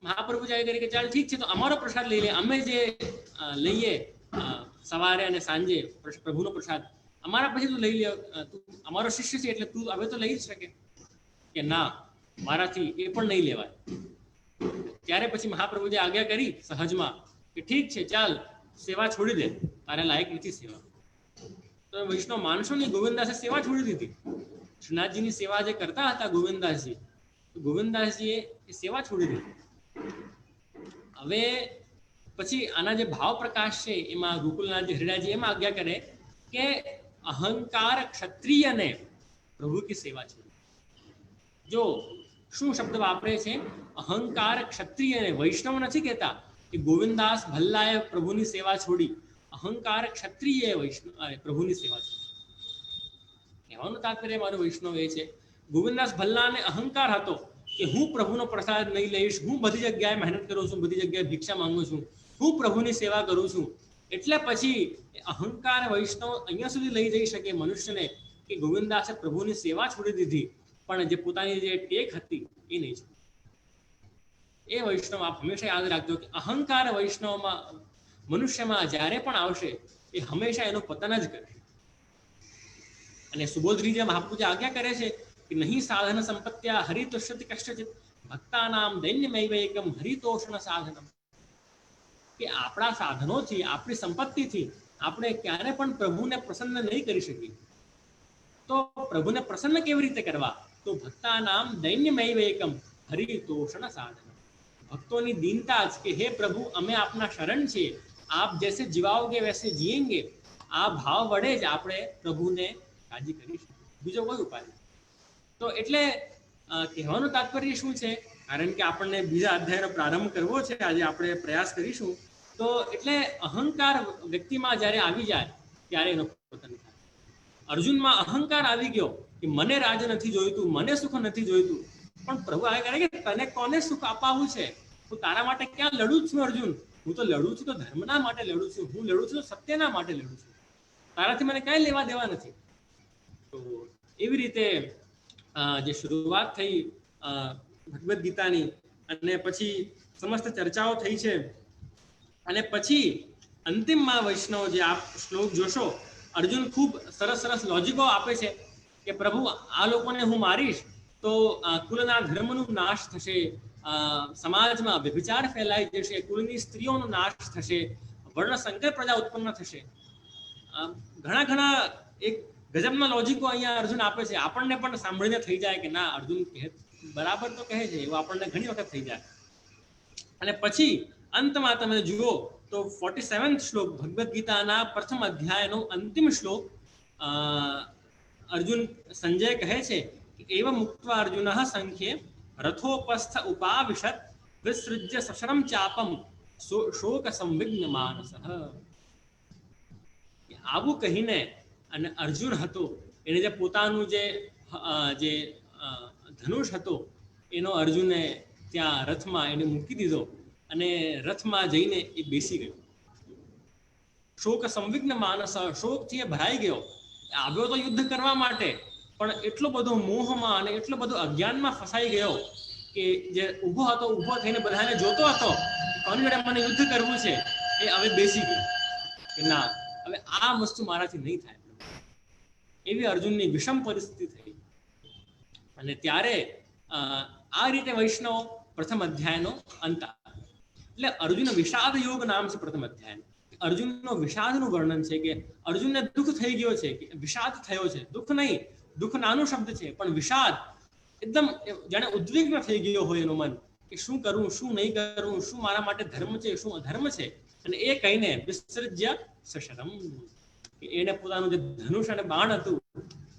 महाप्रभु जाय करे के चाल ठीक छे तो अमारो प्रसाद लई ले, अमे जे लईए सवारे अने सांजे प्रभुनो प्रसाद, अमारा पछी तू लई ले, तू अमारो शिष्य छे એટલે તું હવે તો લઈ જ શકે કે ના મારાથી એ પણ નહીં લેવાય। ત્યારે પછી મહાપ્રભુજી આજ્ઞા કરી સહજમાં કે ઠીક છે ચાલ સેવા છોડી દે, તારે લાયક નથી સેવા। તો વૈષ્ણવ માનશો નહીં, ગોવિંદદાસે સેવા છોડી દીધી। શ્રીનાથજીની સેવા જે કરતા હતા ગોવિંદદાસજી, ગોવિંદદાસજીએ એ સેવા છોડી દીધી। હવે પછી આના જે ભાવ પ્રકાશ છે એમાં ગોકુલનાથજી હરિરાયજી એમાં આજ્ઞા કરે કે અહંકાર ક્ષત્રિયને પ્રભુ की સેવા છોડી। જો શું શબ્દ વાપરે છે? અહંકાર ક્ષત્રિયને। વૈષ્ણવ નથી કહેતા કે ગોવિંદદાસ ભલ્લાએ પ્રભુની સેવા છોડી, અહંકાર ક્ષત્રિયએ પ્રભુની સેવા છોડી। કહેવાનું તાત્પર્ય મારું વૈષ્ણવ એ છે, ગોવિંદદાસ ભલ્લાને અહંકાર હતો કે હું પ્રભુનો પ્રસાદ નહીં લઈશ, હું બધી જગ્યાએ મહેનત કરું છું, બધી જગ્યાએ ભિક્ષા માંગુ છું, હું પ્રભુની સેવા કરું છું। એટલે પછી અહંકાર વૈષ્ણવ અહીંયા સુધી લઈ જઈ શકે મનુષ્યને કે ગોવિંદદાસે પ્રભુની સેવા છોડી દીધી, પણ જે પોતાની જે ટેક હતી એ નહીં છોડી। એ વૈષ્ણવ આપ હંમેશા યાદ રાખજો કે અહંકાર વૈષ્ણવમાં મનુષ્યમાં જ્યારે પણ આવશે એ હંમેશા એનું પતન જ કરશે। અને સુબોધરીજી મહાપ્રભુજી આજ્ઞા કરે છે कि नहीं साधन संपत्त्या हरितोषति कष्टचित भक्तानाम दैन्यमैवैकम हरितोषण साधनम। कि आपણા સાધનોથી, આપણી સંપત્તિથી આપણે ક્યારે પણ પ્રભુને પ્રસન્ન નહીં કરી શકીએ। તો પ્રભુને પ્રસન્ન કેવી રીતે કરવા? તો ભક્તાનામ દૈન્યમૈવૈકમ હરિતોષણ સાધનમ। ભક્તોની દીનતા જ કે હે પ્રભુ અમે આપના શરણ છે, આપ જैसे જીવાઓગે वैसे जिएंगे, આ ભાવ વડે જ આપણે પ્રભુને કાળજી કરીશ, બીજો કોઈ ઉપાય નથી. તો એટલે કહેવાનું તાત્પર્ય શું છે? કારણ કે આપણને બીજા અધ્યાયનો પ્રારંભ કરવો છે, આજે આપણે પ્રયાસ કરીશું. તો એટલે અહંકાર વ્યક્તિમાં જ્યારે આવી જાય ત્યારે એનો પતન થાય. અર્જુનમાં અહંકાર આવી ગયો કે મને રાજ નથી જોઈતું, મને સુખ નથી જોઈતું. પણ પ્રભુ આવે કહે કે તને કોને સુખ અપાવવું છે? હું તારા માટે ક્યાં લડું છું અર્જુન? હું તો લડું છું તો ધર્મના માટે લડું છું, હું લડું છું તો સત્યના માટે લડું છું, તારાથી મને કાંઈ લેવા દેવા નથી. તો એવી રીતે જે શરૂઆત થઈ ભગવદ્ ગીતાની, અને પછી સમસ્ત ચર્ચાઓ થઈ છે, અને પછી અંતિમમાં વૈષ્ણવ જે આપ શ્લોક જોશો, અર્જુન ખૂબ સરસ સરસ લોજિકો આપે છે કે પ્રભુ આ લોકોને હું મારીશ તો કુલના ધર્મનું નાશ થશે, સમાજમાં વ્યભિચાર ફેલાઈ જશે, કુલની સ્ત્રીઓનો નાશ થશે, વર્ણ સંકર પ્રજા ઉત્પન્ન થશે. ઘણા ઘણા એક ગજબના લોજિકો અહીંયા અર્જુન આપે છે. આપણને પણ સાંભળીને થઈ જાય કે ના, અર્જુન બરાબર તો કહે છે, એવું આપણને ઘણી વખત થઈ જાય. અને પછી અંતમાં તમે જુઓ તો 47th શ્લોક ભગવદ્ ગીતાના પ્રથમ અધ્યાયનો અંતિમ શ્લોક, અર્જુન સંજય કહે છે કે એવ મુક્ત્વા અર્જુનઃ સંખ્યે રથોપસ્થ ઉપાવિશત વિસૃજ્ય સશરમ ચાપમ શોક સંવિઘ્ન માનસઃ. આવું કહીને અને અર્જુન હતો એને જે પોતાનું જે ધનુષ હતો એનો અર્જુને ત્યાં રથમાં એને મૂકી દીધો અને રથમાં જઈને એ બેસી ગયો. શોક સંવિઘ્ન માનસ, શોકથી એ ભરાઈ ગયો. આવ્યો તો યુદ્ધ કરવા માટે, પણ એટલો બધો મોહમાં અને એટલો બધો અજ્ઞાનમાં ફસાઈ ગયો કે જે ઊભો હતો, ઊભો થઈને બધાને જોતો હતો કોની જોડે મને યુદ્ધ કરવું છે, એ હવે બેસી ગયો કે ના, હવે આ વસ્તુ મારાથી નહીં થાય. એવી અર્જુનની વિષમ પરિસ્થિતિ થઈ. અને ત્યારે આ રીતે વૈષ્ણવ પ્રથમ અધ્યાયનો અંત. એટલે અર્જુન વિષાદ યોગ નામ છે પ્રથમ અધ્યાયનું. અર્જુનનો વિષાદનું વર્ણન છે કે અર્જુનને દુઃખ થઈ ગયો છે, કે વિષાદ થયો છે. દુઃખ નહીં, દુઃખ નાનો શબ્દ છે, પણ વિષાદ એકદમ જાણે ઉદ્વિગ્ન થઈ ગયો હોય એનું મન કે શું કરું, શું નહીં કરું, શું મારા માટે ધર્મ છે, શું અધર્મ છે. અને એ કહીને વિસર્જ્ય સશરમ, એને પોતાનું જે ધનુષ અને બાણ હતું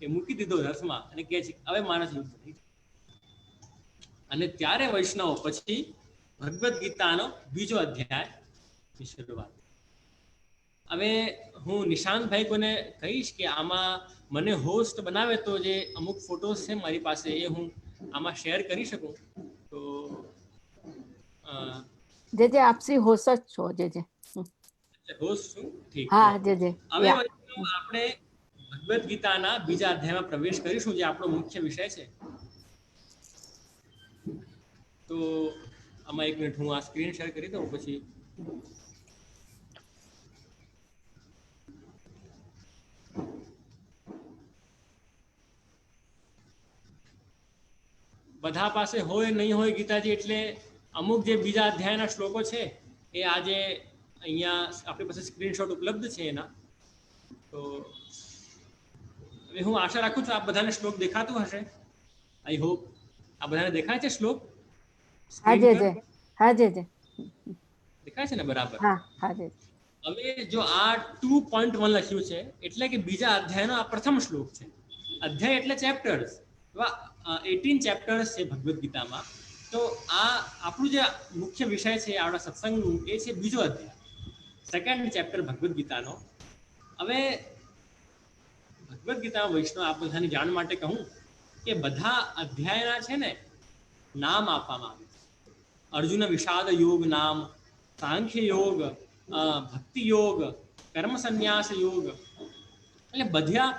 એ મૂકી દીધો રથમાં અને કહે છે હવે મારાથી યુદ્ધ નહીં. અને ત્યારે વૈષ્ણવ પછી ભગવદ્ ગીતાનો બીજો અધ્યાયની શરૂઆત. હવે હું નિશાંતભાઈ કોને કહીશ કે આમાં મને હોસ્ટ બનાવે તો જે અમુક ફોટોસ છે મારી પાસે એ હું આમાં શેર કરી શકું. તો જે આપસી હોસ્ટ જ છો, જે હોસ્ટ છું. ઠીક. હા, જે હવે આપણે ભગવદ્ ગીતાના બીજા અધ્યાયમાં પ્રવેશ કરીશું, જે આપણો મુખ્ય વિષય છે. તો આમાં એક મિનિટ હું આ સ્ક્રીન શેર કરી દઉં. પછી બધા પાસે હોય નહીં હોય ગીતાજી, એટલે અમુક જે બીજા અધ્યાયના શ્લોકો છે એ આજે અહીંયા આપણી પાસે સ્ક્રીનશોટ ઉપલબ્ધ છે એના. તો હવે હું આશા રાખું છું આપ બધાને શ્લોક દેખાતું હશે. આઈ હોપ આ બધાને દેખાય છે શ્લોક? દેખાય છે ને બરાબર? હવે જો આ 2.1 લખ્યું છે એટલે કે બીજા અધ્યાયનો આ પ્રથમ શ્લોક છે. અધ્યાય એટલે ચેપ્ટર્સ, 18 ચેપ્ટર્સ છે ભગવદ્ ગીતામાં. તો આ આપણું જે મુખ્ય વિષય છે આપણા સત્સંગનું, એ છે બીજો અધ્યાય, સેકન્ડ ચેપ્ટર ભગવદ્ ગીતાનો. હવે ભગવદ્ ગીતા વૈષ્ણવ આપ બધાની જાણ માટે કહું કે બધા અધ્યાયના છે ને નામ આપવામાં આવે છે. અર્જુન વિષાદ યોગ નામ, સાંખ્ય યોગ, ભક્તિ યોગ, કર્મ સંન્યાસ યોગ. એટલે બધા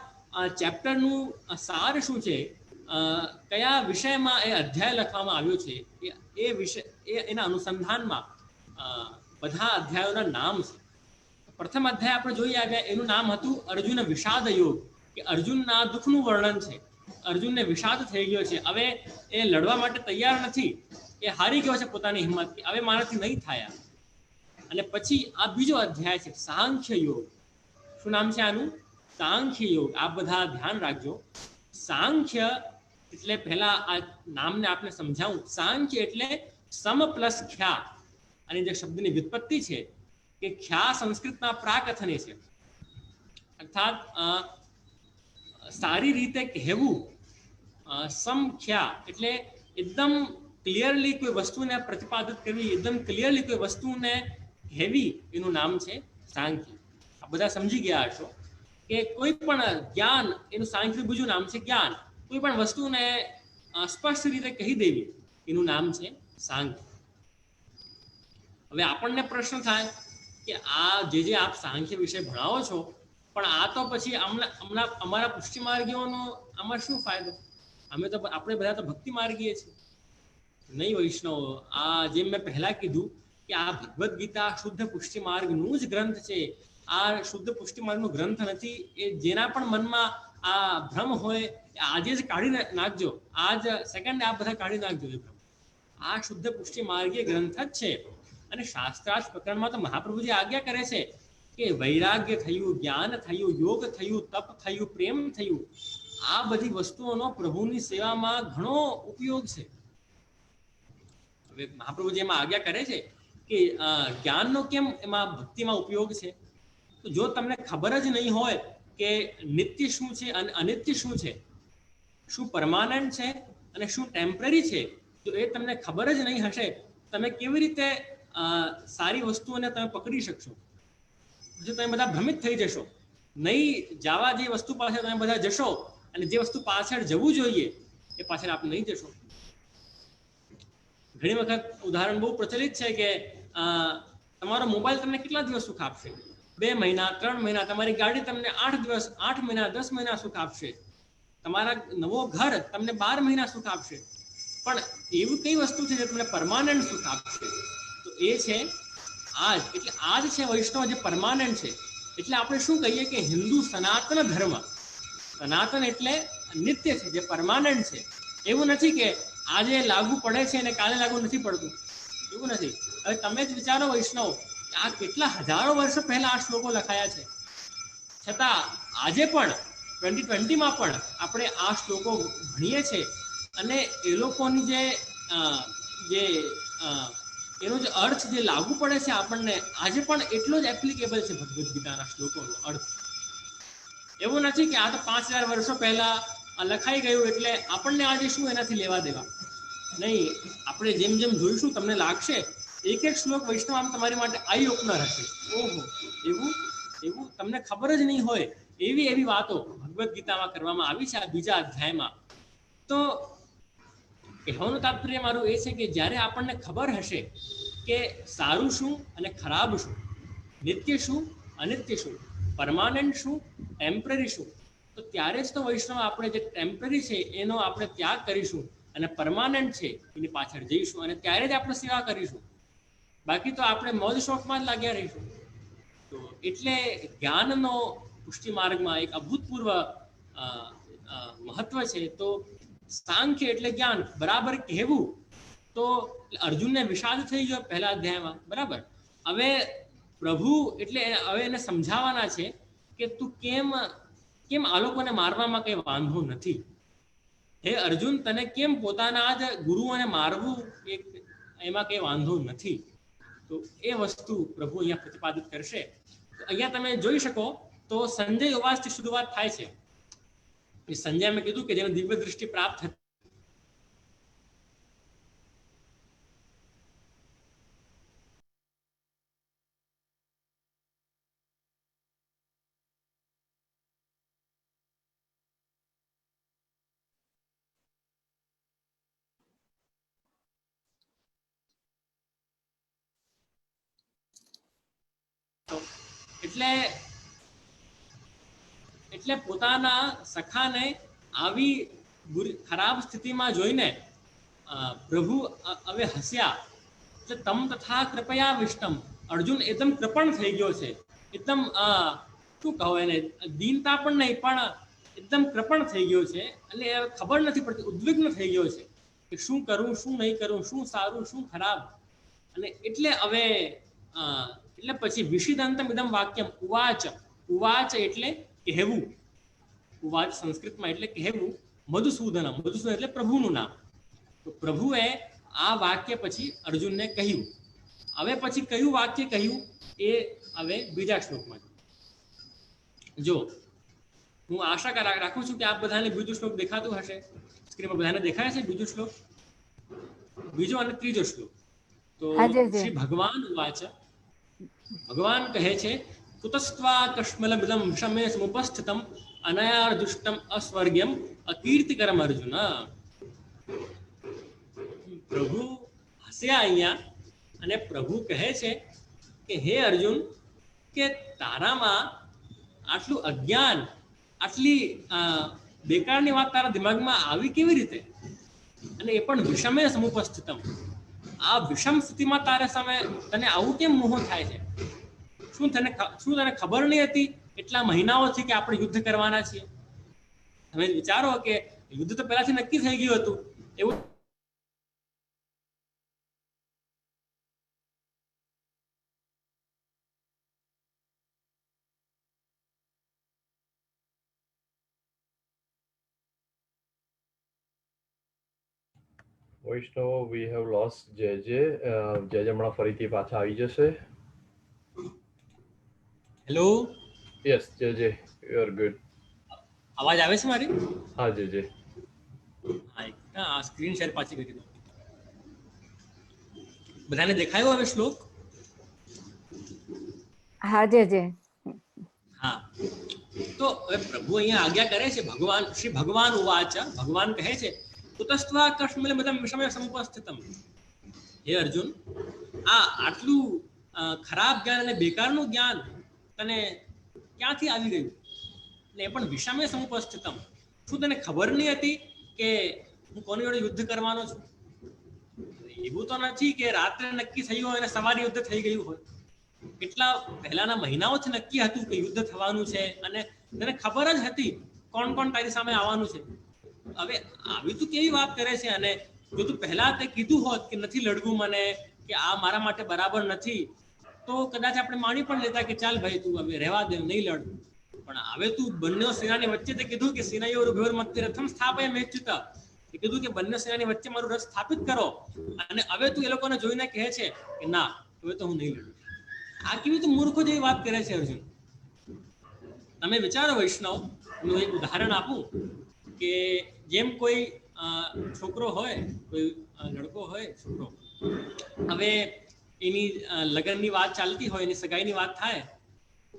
ચેપ્ટરનું સાર શું છે, કયા વિષયમાં એ અધ્યાય લખવામાં આવ્યો છે, એ વિષય એના અનુસંધાનમાં બધા અધ્યાયોના નામ છે. પ્રથમ અધ્યાય આપણે જોઈ આવ્યા, એનું નામ હતું અર્જુન વિષાદ યોગ, કે અર્જુનના દુઃખનું વર્ણન છે. અર્જુનને વિષાદ થઈ ગયો છે, હવે એ લડવા માટે તૈયાર નથી, એ હારી ગયો છે પોતાની હિંમત, કે હવે મારાથી નહીં થાય. અને પછી આ બીજો અધ્યાય છે સાંખ્ય યોગ. શું નામ છે આનું? સાંખ્ય યોગ. આપ બધા ધ્યાન રાખજો. સાંખ્ય એટલે પહેલા આ નામને આપણે સમજાવું. સાંખ્ય એટલે સમ પ્લસ ખ્યા, અને જે શબ્દની વ્યુત્પત્તિ છે કે ખ્યા સંસ્કૃતના પ્રાકથને છે, અર્થાત સારી રીતે કહેવું, સમખ્યા એટલે એકદમ ક્લિયરલી કોઈ વસ્તુને પ્રતિપાદિત કરવી, એકદમ ક્લિયરલી કોઈ વસ્તુને કહેવી, એનું નામ છે સાંખ્ય. આ બધા સમજી ગયા હશો કે કોઈ પણ જ્ઞાન, એનું સાંખ્યનું બીજું નામ છે જ્ઞાન. કોઈ પણ વસ્તુને સ્પષ્ટ રીતે કહી દેવી, એનું નામ છે સાંખ્ય. હવે આપણને પ્રશ્ન થાય કે આ જે આપ સાંખ્ય વિશે ભણાવો છો, પણ આ તો પછી હમણાં અમારા પુષ્ટિ માર્ગીઓનો આમાં શું ફાયદો? આપણે બધા તો ભક્તિ માર્ગીએ છીએ. નહીં વૈષ્ણવ, આ જેમ મેં પહેલા કીધું કે આ ભગવદ્ ગીતા શુદ્ધ પુષ્ટિ માર્ગનું જ ગ્રંથ છે. આ શુદ્ધ પુષ્ટિ માર્ગનો ગ્રંથ નથી. એ જેના પણ મનમાં આ ભ્રમ હોય આજે જ કાઢી નાખજો, આજ સેકન્ડ આ બધા કાઢી નાખજો એ ભ્રમ. આ શુદ્ધ પુષ્ટિ માર્ગીય ગ્રંથ જ છે. અને શાસ્ત્રાર્થ પ્રકરણમાં તો મહાપ્રભુજી આજ્ઞા કરે છે કે વૈરાગ્ય થયું, જ્ઞાન થયું, યોગ થયું, તપ થયું, પ્રેમ થયું. આ બધી વસ્તુઓનો પ્રભુની સેવામાં ઘણો ઉપયોગ છે. હવે મહાપ્રભુજી એમાં આજ્ઞા કરે છે કે જ્ઞાનનો કેમ એમાં ભક્તિમાં ઉપયોગ છે? તો જો તમને ખબર જ નહીં હોય કે નિત્ય શું છે અને અનિત્ય શું છે, શું પરમાનન્ટ છે અને શું ટેમ્પરરી છે, જો એ તમને ખબર જ નહીં હશે, તમે કેવી રીતે સારી વસ્તુઓને તમે પકડી શકશો? પછી તમે બધા ભ્રમિત થઈ જશો. નહીં જવા જે વસ્તુ પાછળ તમે બધા જશો, અને જે વસ્તુ પાછળ જવું જોઈએ એ પાછળ આપ નહીં જશો. ઘણી વખત ઉદાહરણ બહુ પ્રચલિત છે કે તમારો મોબાઈલ તમને કેટલા દિવસ સુખ આપશે? 2 મહિના, 3 મહિના. તમારી ગાડી તમને 8 દિવસ, 8 મહિના, 10 મહિના સુખ આપશે. તમારા નવો ઘર તમને 12 મહિના સુખ આપશે. પણ એવું કઈ વસ્તુ છે જે તમને પરમાનન્ટ સુખ આપશે? તો એ છે આજ. એટલે આજ છે વૈષ્ણવ જે પરમાનન્ટ છે. એટલે આપણે શું કહીએ કે હિન્દુ સનાતન ધર્મ, સનાતન એટલે નિત્ય છે, જે પરમાનન્ટ છે. એવું નથી કે આજે લાગુ પડે છે અને કાલે લાગુ નથી પડતું, એવું નથી. હવે તમે જ વિચારો વૈષ્ણવ, આ કેટલા હજારો વર્ષો પહેલા આ શ્લોકો લખાયા છે, છતાં આજે પણ 2020માં પણ આપણે આ શ્લોકો ભણીએ છીએ. અને એ લોકોની એનો જે અર્થ જે લાગુ પડે છે આપણને આજે પણ એટલો જ એપ્લિકેબલ છે ભગવદ્ ગીતાના શ્લોકોનો અર્થ. એવું નથી કે આ તો 5000 વર્ષો પહેલા લખાઈ ગયું એટલે આપણને આજે શું એનાથી લેવા દેવા. નહીં, આપણે જેમ જેમ જોઈશું તમને લાગશે એક એક શ્લોક વૈષ્ણવ આમ તમારી માટે આઈ ઓપનર હશે. ઓહો, એવું તમને ખબર જ નહીં હોય એવી વાતો ભગવદ્ ગીતામાં કરવામાં આવી છે આ બીજા અધ્યાયમાં. તો કહેવાનું તાત્પર્ય મારું એ છે કે જ્યારે આપણને ખબર હશે કે સારું શું અને ખરાબ શું, નિત્ય શું, અનિત્ય શું, પરમાનન્ટ શું, ટેમ્પરરી શું, તો ત્યારે જ તો વૈષ્ણવ આપણે જે ટેમ્પરરી છે એનો આપણે ત્યાગ કરીશું અને પરમાનન્ટ છે એની પાછળ જઈશું, અને ત્યારે જ આપણે સેવા કરીશું. બાકી તો આપણે મોજ શોખમાં જ લાગ્યા રહીશું. તો એટલે જ્ઞાનનો પુષ્ટિ માર્ગમાં એક અભૂતપૂર્વ મહત્વ છે. તો સાંખ્ય એટલે જ્ઞાન બરાબર કહેવું. તો અર્જુનને વિષાદ થઈ ગયો પહેલા અધ્યાયમાં, બરાબર. હવે પ્રભુ એટલે હવે એને સમજાવવાના છે કે તું કેમ આ લોકોને મારવામાં કઈ વાંધો નથી. હે અર્જુન, તને કેમ પોતાના જ ગુરુઓને મારવું એમાં કઈ વાંધો નથી. તો એ વસ્તુ પ્રભુ અહીંયા પ્રતિપાદિત કરશે. અહીંયા તમે જોઈ શકો તો સંજય ઉવાસથી શરૂઆત થાય છે. સંજય મેં કીધું કે જેને દિવ્ય દૃષ્ટિ પ્રાપ્ત હતી, એટલે પોતાના સખાને આવી ખરાબ સ્થિતિમાં જોઈને પ્રભુ હવે હસ્યા. એટલે તમ તથા કૃપયા વિષ્ણમ, અર્જુન એકદમ કૃપણ થઈ ગયો છે. એકદમ શું કહો એને, દીનતા પણ નહીં પણ એકદમ કૃપણ થઈ ગયો છે. એટલે ખબર નથી પડતી, ઉદ્વિગ્ન થઈ ગયો છે કે શું કરું, શું નહીં કરું, શું સારું, શું ખરાબ. અને એટલે હવે એટલે પછી વિષિદંતમ ઇદમ વાક્યમ ઉવાચ એટલે કહેવું. ઉવાચ સંસ્કૃતમાં એટલે કહેવું. મધુસૂદન એટલે પ્રભુનું નામ. તો પ્રભુએ આ વાક્ય પછી અર્જુનને કહ્યું. હવે પછી કયું વાક્ય કહ્યું એ હવે બીજા શ્લોકમાં જો. હું આશા રાખું છું કે આપ બધાને બીજો શ્લોક દેખાતું હશે, સ્ક્રીન પર બધાને દેખાય છે બીજો શ્લોક, બીજો અને ત્રીજો શ્લોક. તો શ્રી ભગવાન વાચ, ભગવાન કહે છે કુતસ્ત્વા કશ્મલમિદમ વિષમે સમુપસ્થિતમ અનયાર્દુષ્ટમ અસ્વર્ગ્યમ અકીર્તિકરમ અર્જુન. પ્રભુ હસ્યા અહીંયા અને પ્રભુ કહે છે કે હે અર્જુન, કે તારામાં આટલું અજ્ઞાન, આટલી બેકારની વાત તારા દિમાગમાં આવી કેવી રીતે, અને એ પણ વિષમે સમુપસ્થિતમ. આ વિષમ સ્થિતિમાં તારા સામે તને આવું કેમ મોહ થાય છે? શું તને ખબર નહીં હતી એટલા મહિનાઓથી કે આપણે યુદ્ધ કરવાના છીએ? તમે વિચારો કે યુદ્ધ તો પહેલાથી નક્કી થઈ ગયું હતું. એવું વૈષ્ણવ, we have lost JJ. JJ હમણાં ફરીથી પાછા આવી જશે. Hello, yes JJ, you are good. અવાજ આવે છે મારી? હા JJ. હા, સ્ક્રીન શેર પાછી કરી દો. બધાને દેખાયો હવે શ્લોક? હા JJ. હા, તો હવે પ્રભુ અહીંયા આજ્ઞા કરે છે. ભગવાન શ્રી ભગવાન ઉવાચ, ભગવાન કહે છે કુતસ્ત્વા કશ્મલમિદમ વિષમે સમુપસ્થિતમ. હે અર્જુન, આ આટલું ખરાબ જ્ઞાન અને બેકારનું જ્ઞાન તને ક્યાંથી આવી ગયું, ને એ પણ વિષમે સમુપસ્થિતમ. શું તને ખબર નહીં હતી કે હું કોની જોડે યુદ્ધ કરવાનો છું? એવું તો નથી કે રાત્રે નક્કી થયું હોય અને સવારે યુદ્ધ થઈ ગયું હોય. કેટલા પહેલાના મહિનાઓથી નક્કી હતું કે યુદ્ધ થવાનું છે, અને તને ખબર જ હતી કોણ કોણ તારી સામે આવવાનું છે. હવે આવી તું કેવી વાત કરે છે? અને જો તું પહેલા તે કીધું હોત કે નથી લડવું મને, કે આ મારા માટે બરાબર નથી, તો કદાચ આપણે માની પણ લેતા કે ચાલ ભાઈ તું હવે રહેવા દે, નહીં લડ. પણ હવે તું બંને સેનાની વચ્ચે તે કીધું કે સેનાયોર ઉભયોર મધ્ય રથમ સ્થાપય મેચ્યુત. એ કીધું કે બંને સેનાની વચ્ચે મારું રથ સ્થાપિત કરો, અને હવે તું એ લોકોને જોઈને કહે છે કે ના હવે તો હું નહીં લડું. આ કેવી તો મૂર્ખો જેવી વાત કરે છે અર્જુન. તમે વિચારો વૈષ્ણવ, હું એક ઉદાહરણ આપું કે જેમ કોઈ છોકરો હોય, કોઈ લડકો હોય, છોકરો, હવે એની લગ્નની વાત ચાલતી હોય, એની સગાઈની વાત થાય,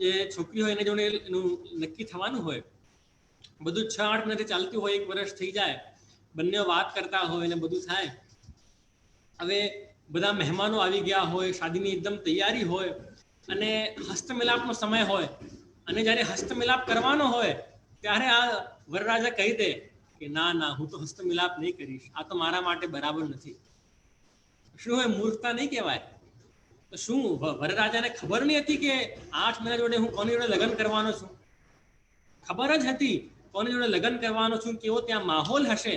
જે છોકરી હોય એને જોડે એનું નક્કી થવાનું હોય, બધું 6-8 મહિનાથી ચાલતું હોય, 1 વર્ષ થઈ જાય, બંને વાત કરતા હોય ને બધું થાય. હવે બધા મહેમાનો આવી ગયા હોય, શાદીની એકદમ તૈયારી હોય, અને હસ્તમિલાપનો સમય હોય, અને જ્યારે હસ્તમિલાપ કરવાનો હોય ત્યારે આ વરરાજા કહી દે કે ના ના, હું તો હસ્તમિલાપ નહીં કરીશ, આ તો મારા માટે બરાબર નથી. શું એ મૂર્ખતા નહીં કહેવાય? તો શું વરરાજાને ખબર નહીં હતી કે 8 મહિના જોડે હું કોની જોડે લગ્ન કરવાનો છું? ખબર જ હતી કોની જોડે લગ્ન કરવાનો છું, કેવો ત્યાં માહોલ હશે.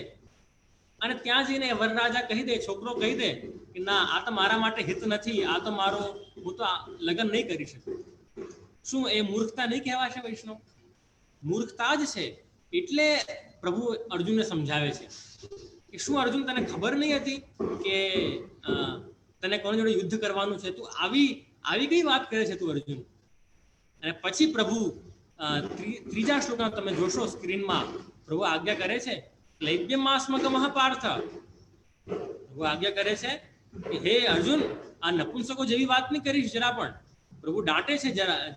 અને ત્યાં જઈને વરરાજા કહી દે, છોકરો કહી દે કે ના, આ તો મારા માટે હિત નથી, આ તો મારો, હું તો લગ્ન નહીં કરી શકું. શું એ મૂર્ખતા નહીં કહેવાશે વૈષ્ણવ? મૂર્ખતા જ છે. એટલે પ્રભુ અર્જુનને સમજાવે છે કે શું અર્જુન, તને ખબર નહીં હતી કે તને કોની જોડે યુદ્ધ કરવાનું છે? તું આવી કઈ વાત કરે છે તું અર્જુન? અને પછી પ્રભુ ત્રીજા શ્લોકમાં તમે જોશો સ્ક્રીનમાં, પ્રભુ આજ્ઞા કરે છે ક્લૈબ્યમાસ્મકમઃ પાર્થ. પ્રભુ આજ્ઞા કરે છે કે હે અર્જુન, આ નપુંસકો જેવી વાત નહીં કરીશ જરા પણ. પ્રભુ ડાંટે છે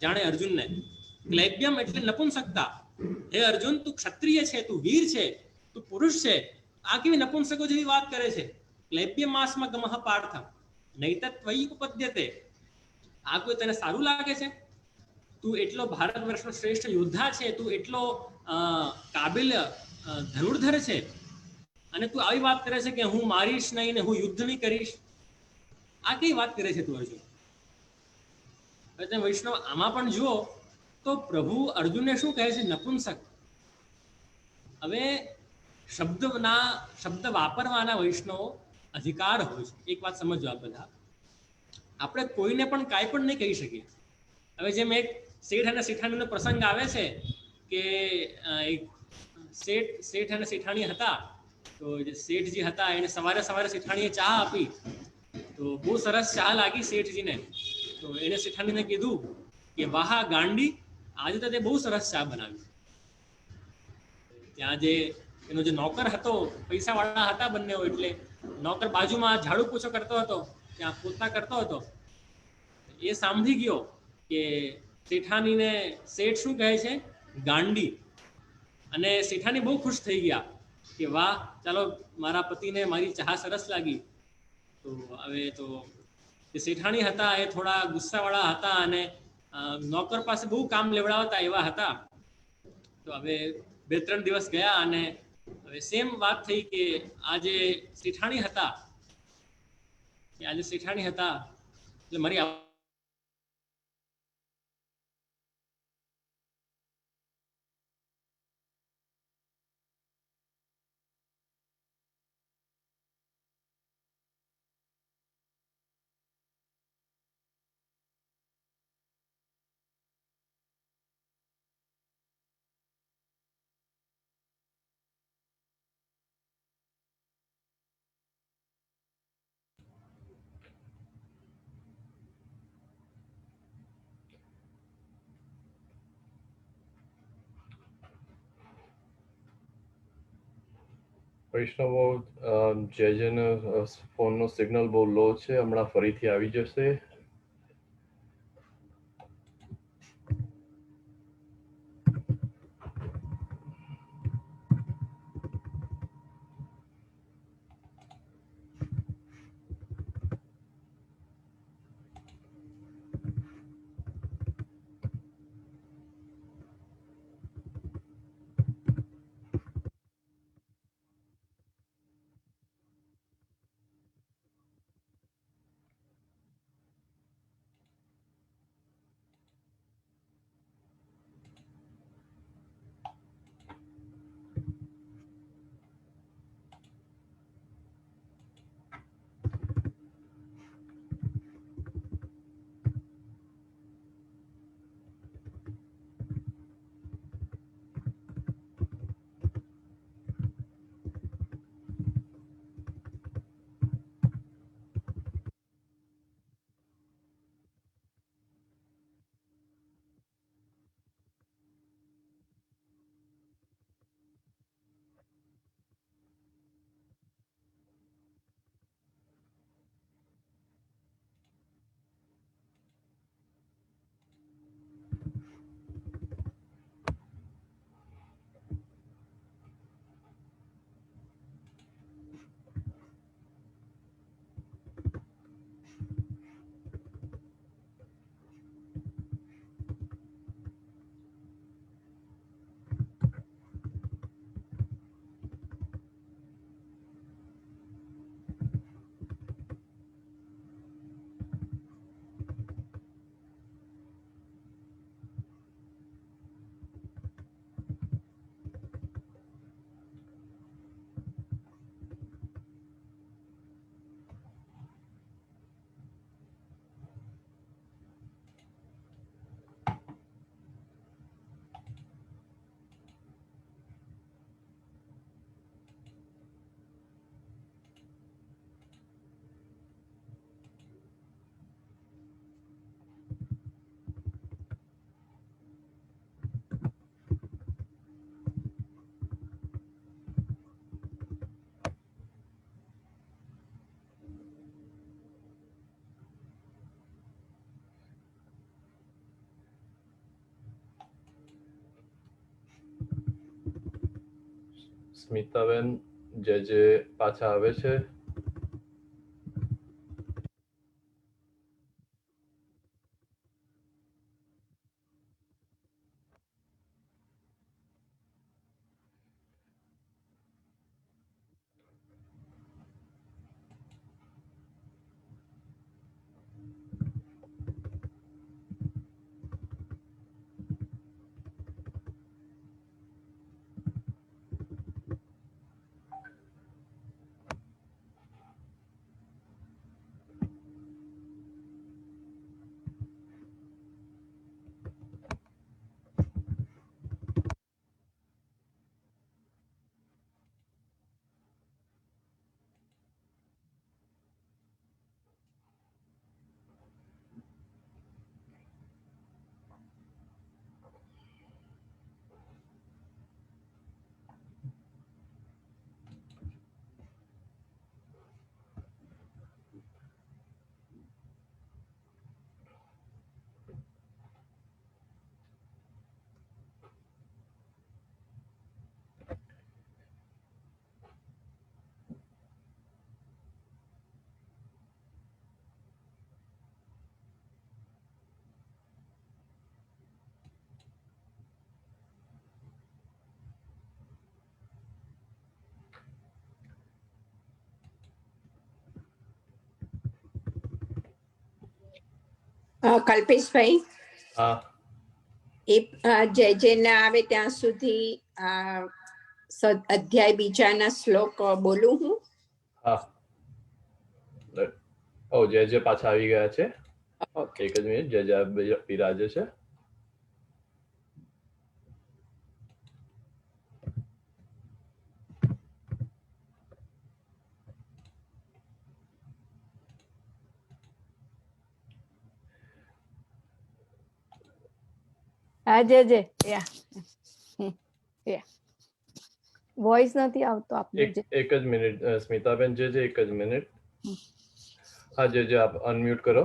જાણે અર્જુનને. ક્લૈબ્યમ એટલે નપુંસકતા. હે અર્જુન, તું ક્ષત્રિય છે, તું વીર છે, તું પુરુષ છે, આ કેવી નપુંસકો જેવી વાત કરે છે? ક્લૈબ્યમાસ્મકમઃ પાર્થ નૈતત્ ત્વયિ ઉપપદ્યતે. આ કોઈ તને સારું લાગે છે? તું એટલો ભારત વર્ષનો શ્રેષ્ઠ યોદ્ધા છે, તું એટલો કાબિલ ધનુર્ધર છે, અને તું આવી વાત કરે છે કે હું મારીશ નહીં ને હું યુદ્ધ નહીં કરીશ? આ કઈ વાત કરે છે તું અર્જુન? વૈષ્ણવ આમાં પણ જુઓ તો પ્રભુ અર્જુનને શું કહે છે? નપુંસક. હવે શબ્દ વાપરવાના વૈષ્ણવ અધિકાર હોય છે. એક વાત સમજો આપ બધા, આપણે કોઈને પણ કાંઈ પણ નહીં કહી શકીએ. હવે જેમ એક શેઠ અને શેઠાણીનો પ્રસંગ આવે છે કે એક શેઠ અને શેઠાણી હતા, તો જે શેઠજી હતા એને સવારે શેઠાણીએ ચા આપી, તો બહુ સરસ ચા લાગી શેઠજીને. તો એને શેઠાણીને કીધું કે વાહ ગાંડી, આજે તો તે બહુ સરસ ચા બનાવી. ત્યાં જે એનો જે નોકર હતો, પૈસાવાળા હતા બંને, એટલે નોકર બાજુમાં ઝાડુ પોછો કરતો હતો, ત્યાં પોતા કરતો હતો. એ સાંભળી ગયો કે શેઠાણીને શેઠ શું કહે છે, ગાંડી. અને શેઠાણી બહુ ખુશ થઈ ગયા કે વાહ, ચાલો મારા પતિને મારી ચા સરસ લાગી. તો હવે તો જે શેઠાણી હતા એ થોડા ગુસ્સાવાળા હતા અને નોકર પાસે બહુ કામ લેવડાવતા એવા હતા. તો હવે 2-3 દિવસ ગયા અને હવે સેમ વાત થઈ કે આજે શેઠાણી હતા એટલે મારી વૈષ્ણવો, જય જયનો ફોનનો સિગ્નલ બહુ લો છે, હમણાં ફરીથી આવી જશે. સ્મિતાબેન, જય જય પાછા આવે છે? કલ્પેશભાઈ, હા જે ના આવે ત્યાં સુધી અધ્યાય બીજાના શ્લોક બોલું હું. હા જે પાછા આવી ગયા છે. એક જ મિનિટ, જે બિરાજે છે. હા જે વોઇસ નથી આવતો આપનો. એક જ મિનિટ સ્મિતાબેન, જે એક જ મિનિટ. હા જે આપ અનમ્યુટ કરો.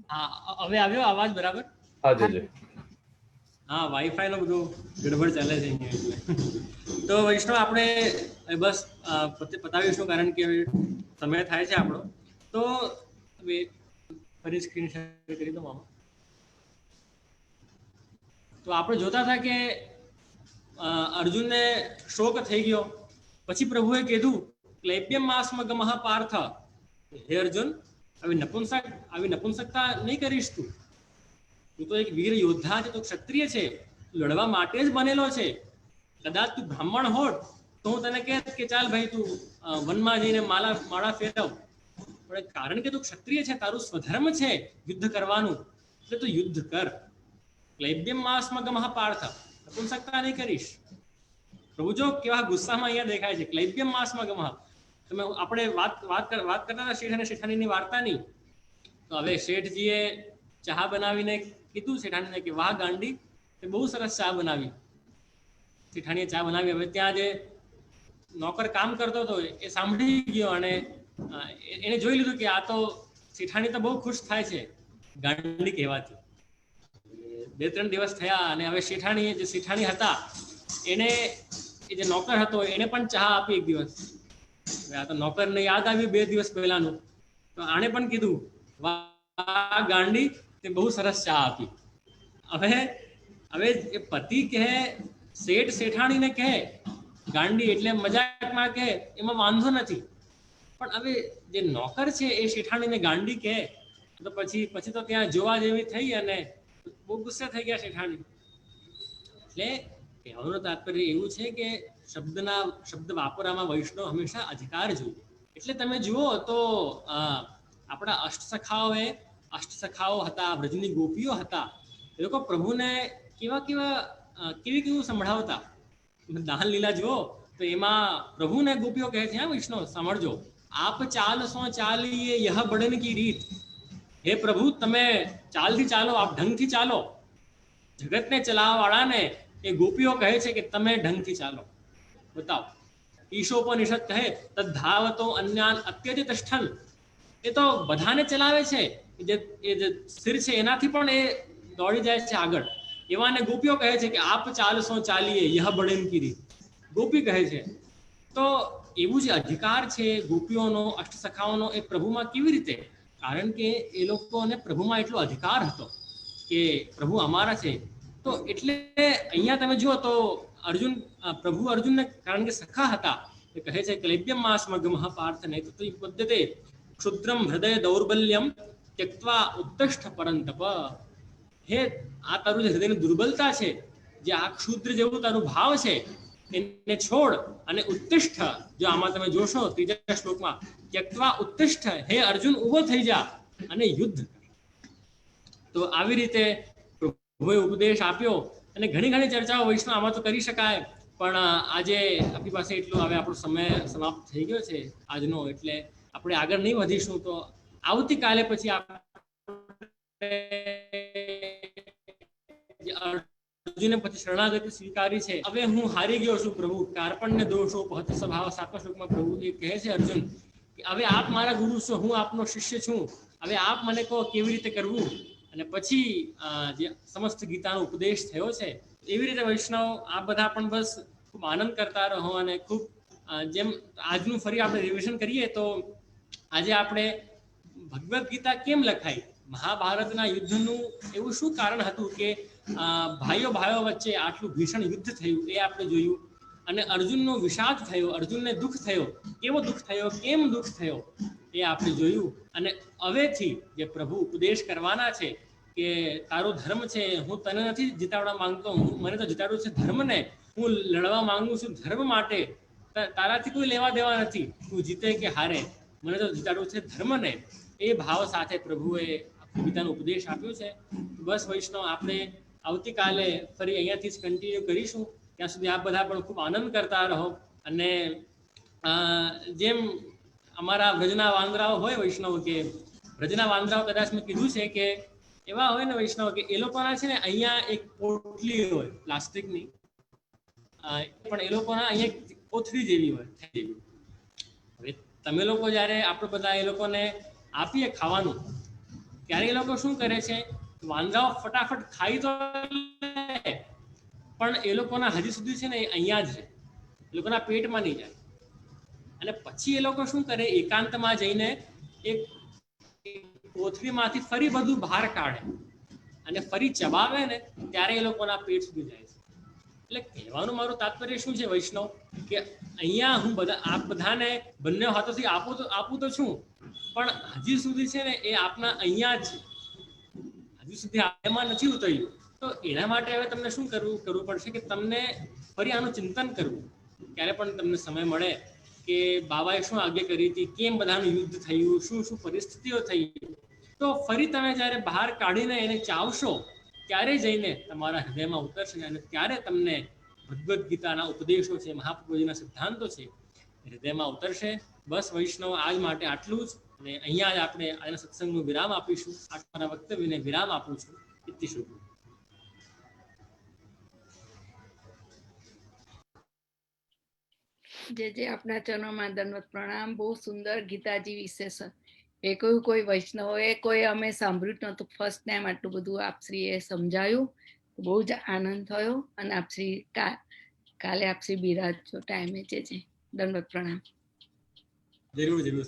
હા હવે આવ્યો અવાજ બરાબર? હા જે હા, વાઈફાઈ નો બધું ગડબડ ચાલે છે અહીંયા એટલે. તો વૈષ્ણવ આપણે બસ પતાવીશું, કારણ કે હવે સમય થાય છે આપણો. તો હવે ફરી સ્ક્રીન શેર કરી દો મામા. તો આપણે જોતા હતા કે અર્જુનને શોક થઈ ગયો. પછી પ્રભુએ કીધું ક્લૈબ્યમ માસ્મ ગમઃ પાર્થ, હે અર્જુન આવી નપુંસકતા નહીં કરીશ. તું તો એક વીર યોદ્ધા છે, તું ક્ષત્રિય છે, લડવા માટે જ બનેલો છે. કદાચ તું બ્રાહ્મણ હોત તો હું તને કહેત કે ચાલ ભાઈ તું વનમાં જઈને માળા ફેરવ, પણ કારણ કે તું ક્ષત્રિય છે, તારું સ્વધર્મ છે યુદ્ધ કરવાનું, એટલે તું યુદ્ધ કર. ક્લૈબ્યમ માસ્મ ગમઃ પાર્થ, નપુંસકતા નહીં કરીશ. પ્રભુ જો કેવા ગુસ્સામાં અહીંયા દેખાય છે. ક્લૈબ્યમ માસ્મ ગમઃ, તમે આપણે વાત કરતા હતા શેઠ અને શેઠાણીની વાર્તાની. તો હવે શેઠજીએ ચા બનાવીને કીધું શેઠાણીને કે વાહ ગાંડી, તે બહુ સરસ ચા બનાવી. શેઠાણીએ ચા બનાવી. હવે ત્યાં જે નોકર કામ કરતો હતો એ સાંભળી ગયો અને એને જોઈ લીધું કે આ તો શેઠાણી તો બહુ ખુશ થાય છે ગાંડી કહેવાથી. 2-3 દિવસ થયા અને હવે શેઠાણી હતા એને, એ જે નોકર હતો એને પણ ચા આપી એક દિવસ. હવે આ તો નોકરને યાદ આવ્યું 2 દિવસ પહેલાનું, તો આણે પણ કીધું વાહ ગાંડી, તે બહુ સરસ ચા આપી. હવે એ પતિ કહે, શેઠાણીને કહે ગાંડી, એટલે મજાકમાં કહે એમાં વાંધો નથી, પણ હવે જે નોકર છે એ શેઠાણીને ગાંડી કહે તો પછી તો ત્યાં જોવા જેવી થઈ અને બહુ ગુસ્સે થઈ ગયા શેઠાણી. એટલે કહેવાનું તાત્પર્ય એવું છે કે શબ્દ વાપરવામાં વૈષ્ણવ હંમેશા અધિકાર જોઈએ. એટલે તમે જુઓ તો આપણા અષ્ટસખાઓ હતા, વ્રજની ગોપીઓ હતા, એ લોકો પ્રભુને કેવું સંભળાવતા. દાન લીલા જુઓ તો એમાં પ્રભુને ગોપીઓ કહે છે, હા વૈષ્ણવ સાંભળજો, આપ ચાલસો ચાલીએ યહ બડન કી રીત. હે પ્રભુ, તમે ચાલથી ચાલો, આપ ઢંગથી ચાલો. જગતને ચલાવવા વાળાને એ ગોપીઓ કહે છે કે તમે ઢંગથી ચાલો. બતાવો, ઈશોપનિષદ કહે તદ્ધાવતો અન્યાન અત્યજિત તિષ્ઠન. એ તો બધાને ચલાવે છે, એ જે સ્થિર છે એનાથી પણ એ દોડી જાય છે આગળ. એવાને ગોપીઓ કહે છે કે આપ ચાલસો ચાલીએ યહ બડન કી રીત. ગોપી કહે છે. તો એવું જે અધિકાર છે ગોપીઓનો, અષ્ટસખાઓનો, એ પ્રભુમાં કેવી રીતે? કારણ કે એ લોકોને પ્રભુમાં એટલો અધિકાર હતો કે પ્રભુ અમારા છે. તો એટલે અહીંયા તમે જુઓ તો પ્રભુ અર્જુનને, કારણ કે સખા હતા, એ કહે છે ક્લૈબ્યમ માસ્મ ગમઃ પાર્થ નૈતત્તિ પદ્યતે ક્ષુદ્રમ હૃદય દૌર્બલ્યમ ત્યક્ત્વા ઉત્તિષ્ઠ પરંતપ. હે, આ તારું જે હૃદયની દુર્બલતા છે, જે આ ક્ષુદ્ર જેવું તારું ભાવ છે, એને છોડ અને ઉત્તિષ્ઠ. જો આમાં તમે જોશો 3જા શ્લોકમાં, ત્યક્ત્વા ઉત્તિષ્ઠ, હે અર્જુન ઊભો થઈ જા અને યુદ્ધ કર. તો આવી રીતે પ્રભુએ ઉપદેશ આપ્યો અને ઘણી ચર્ચાઓ વૈષ્ણવ આમાં તો કરી શકાય, પણ આજે આપણી પાસે એટલો હવે આપણો સમય સમાપ્ત થઈ ગયો છે આજનો, એટલે આપણે આગળ નહીં વધીશું. તો આવતીકાલે પછી અર્જુને પછી શરણાગતિ સ્વીકારી છે. હવે હું હારી ગયો છું પ્રભુ, કાર્પણ્ય દોષો પહત સ્વભાવ. 7મા શ્લોકમાં પ્રભુ એ કહે છે અર્જુન કે હવે આપ મારા ગુરુ છો, હું આપનો શિષ્ય છું, હવે આપ મને કહો કેવી રીતે કરવું. અને પછી જે સમસ્ત ગીતાનો ઉપદેશ થયો છે, એવી રીતે વૈષ્ણવ આ બધા પણ બસ ખૂબ આનંદ કરતા રહો. અને ખૂબ જેમ આજનું ફરી આપણે રિવિઝન કરીએ તો આજે આપણે ભગવદ્ ગીતા કેમ લખાઈ, મહાભારતના યુદ્ધનું એવું શું કારણ હતું કે ભાઈઓ વચ્ચે આટલું ભીષણ યુદ્ધ થયું, એ આપણે જોયું. અને અર્જુનનો વિષાદ થયો, અર્જુનને દુઃખ થયો, કેવો દુઃખ થયો, કેમ દુઃખ થયો, એ આપણે જોયું. અને હવેથી જે પ્રભુ ઉપદેશ કરવાના છે કે તારો ધર્મ છે, હું તને નથી જીતાડવા માંગતો, મને તો જીતાડવું છે ધર્મને, હું લડવા માંગુ છું ધર્મ માટે, તારાથી કોઈ લેવા દેવા નથી, તું જીતે કે હારે, મને તો જીતાડવું છે ધર્મને. એ ભાવ સાથે પ્રભુએ ગીતાનો ઉપદેશ આપ્યો છે. બસ વૈષ્ણવ, આપણે આવતીકાલે ફરી અહીંયાથી જ કન્ટિન્યુ કરીશું. ત્યાં સુધી આપ બધા પણ ખૂબ આનંદ કરતા રહો. અને જેમ અમારા વ્રજના વાંદરાઓ હોય વૈષ્ણવ, કે વ્રજના વાંદરાઓ કદાચ મેં કીધું છે કે એવા હોય ને વૈષ્ણવ, કે એ લોકોના છે ને અહીંયા એક પોટલી હોય પ્લાસ્ટિકની, પણ એ લોકોના અહીંયા કોથળી જેવી હોય. હવે તમે લોકો જ્યારે આપણે બધા એ લોકોને આપીએ ખાવાનું, ત્યારે એ લોકો શું કરે છે, વાંદરાઓ ફટાફટ ખાઈ તો લે, પણ એ લોકોના હજી સુધી છે ને એ અહીંયા જ રહે, એ લોકોના પેટમાં નહીં જાય. અને પછી એ લોકો શું કરે, એકાંતમાં જઈને એક કોથળીમાંથી ફરી બધું બહાર કાઢે અને ફરી ચબાવે ને ત્યારે એ લોકોના પેટ સુધી જાય છે. એટલે કહેવાનું મારું તાત્પર્ય શું છે વૈષ્ણવ, કે અહીંયા હું આપ બધાને બંને હાથોથી આપું તો છું, પણ હજી સુધી છે ને એ આપના અહીંયા જ છે, હજી સુધી એમાં નથી ઉતર્યું. તો એના માટે હવે તમને શું કરવું પડશે, કે તમને ફરી આનું ચિંતન કરવું. ક્યારે પણ તમને સમય મળે કે બાબાએ શું આજ્ઞા કરી હતી, કેમ બધાનું યુદ્ધ થયું, શું શું પરિસ્થિતિઓ થઈ, તો ફરી તમે જ્યારે બહાર કાઢીને એને ચાવશો, ત્યારે જઈને તમારા હૃદયમાં ઉતરશે. અને ત્યારે તમને ભગવદ્ ગીતાના ઉપદેશો છે, મહાપ્રભુજીના સિદ્ધાંતો છે, હૃદયમાં ઉતરશે. બસ વૈષ્ણવ, આજ માટે આટલું જ. અને અહીંયા જ આપણે આજના સત્સંગનું વિરામ આપીશું. આજના વક્તવ્યને વિરામ આપું છું. ઇતિ શુભ. જે આપના ચરણોમાં દંડવત પ્રણામ. બહુ સુંદર ગીતાજી વિશે એ કોઈ વૈષ્ણવોએ કોઈ અમે સાંભળ્યું જ નહોતું. ફર્સ્ટ ટાઈમ આટલું બધું આપશ્રીએ સમજાયું, બહુ જ આનંદ થયો. અને આપશ્રી કાલે આપશ્રી બિરાજજો ટાઈમે. જે દંડવત પ્રણામ. જરૂર જરૂર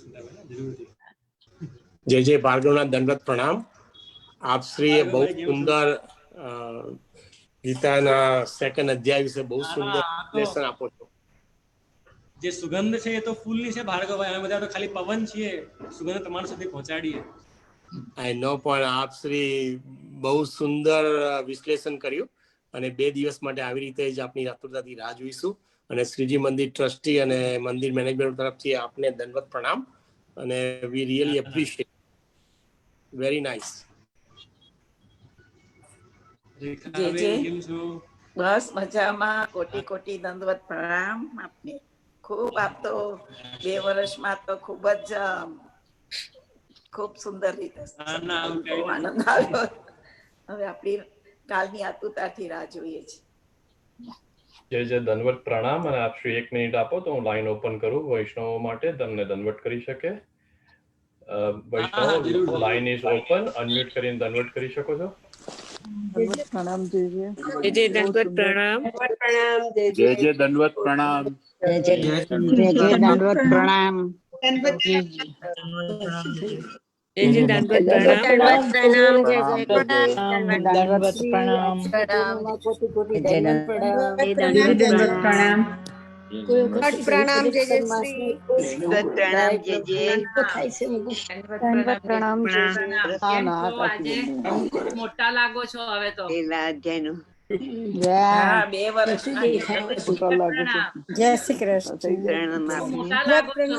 જરૂર. જે ભાર્ગવના દંડવત પ્રણામ. આપશ્રીએ બહુ સુંદર ગીતાના સેકન્ડ અધ્યાય વિશે બહુ સુંદર લેસન આપો છો. જે સુગંધ છે એ તો ફૂલની છે ભાર્ગવભાઈ, અમે બધા તો ખાલી પવન છીએ, સુગંધ તમારા સુધી પહોંચાડીએ. આઈ નો, પણ આપશ્રી બહુ સુંદર વિશ્લેષણ કર્યું. અને 2 દિવસ માટે આવી રીતે જ આપની આતુરતાથી રાહ જોઈશું. અને શ્રીજી મંદિર ટ્રસ્ટી અને મંદિર મેનેજમેન્ટ તરફથી આપને દંડવત પ્રણામ. અને we really appreciate. Very nice. બસ મજામાં. કોટી કોટી દંડવત પ્રણામ આપને. ખૂબ આપ તો 2 વર્ષમાં તો ખૂબ જ ખૂબ સુંદર રીતે આનંદ આવ્યો. હવે આપણી કાલની આતુરતાથી રાહ જોઈએ છે. જે દંડવત પ્રણામ. અને આપ શ્રી 1 મિનિટ આપો તો હું લાઈન ઓપન કરું વૈષ્ણવો માટે, તમને દંડવત કરી શકે. વૈષ્ણવ, લાઈન ઇઝ ઓપન, અનમ્યુટ કરીને દંડવત કરી શકો છો. પ્રણામ. જે દંડવત પ્રણામ. જય દંડવત પ્રણામ. દંડવત પ્રણામ. મોટા લાગો છો હવે તો. હા, 2 વર્ષ. જય શ્રી કૃષ્ણ. મોટા લાગો છો.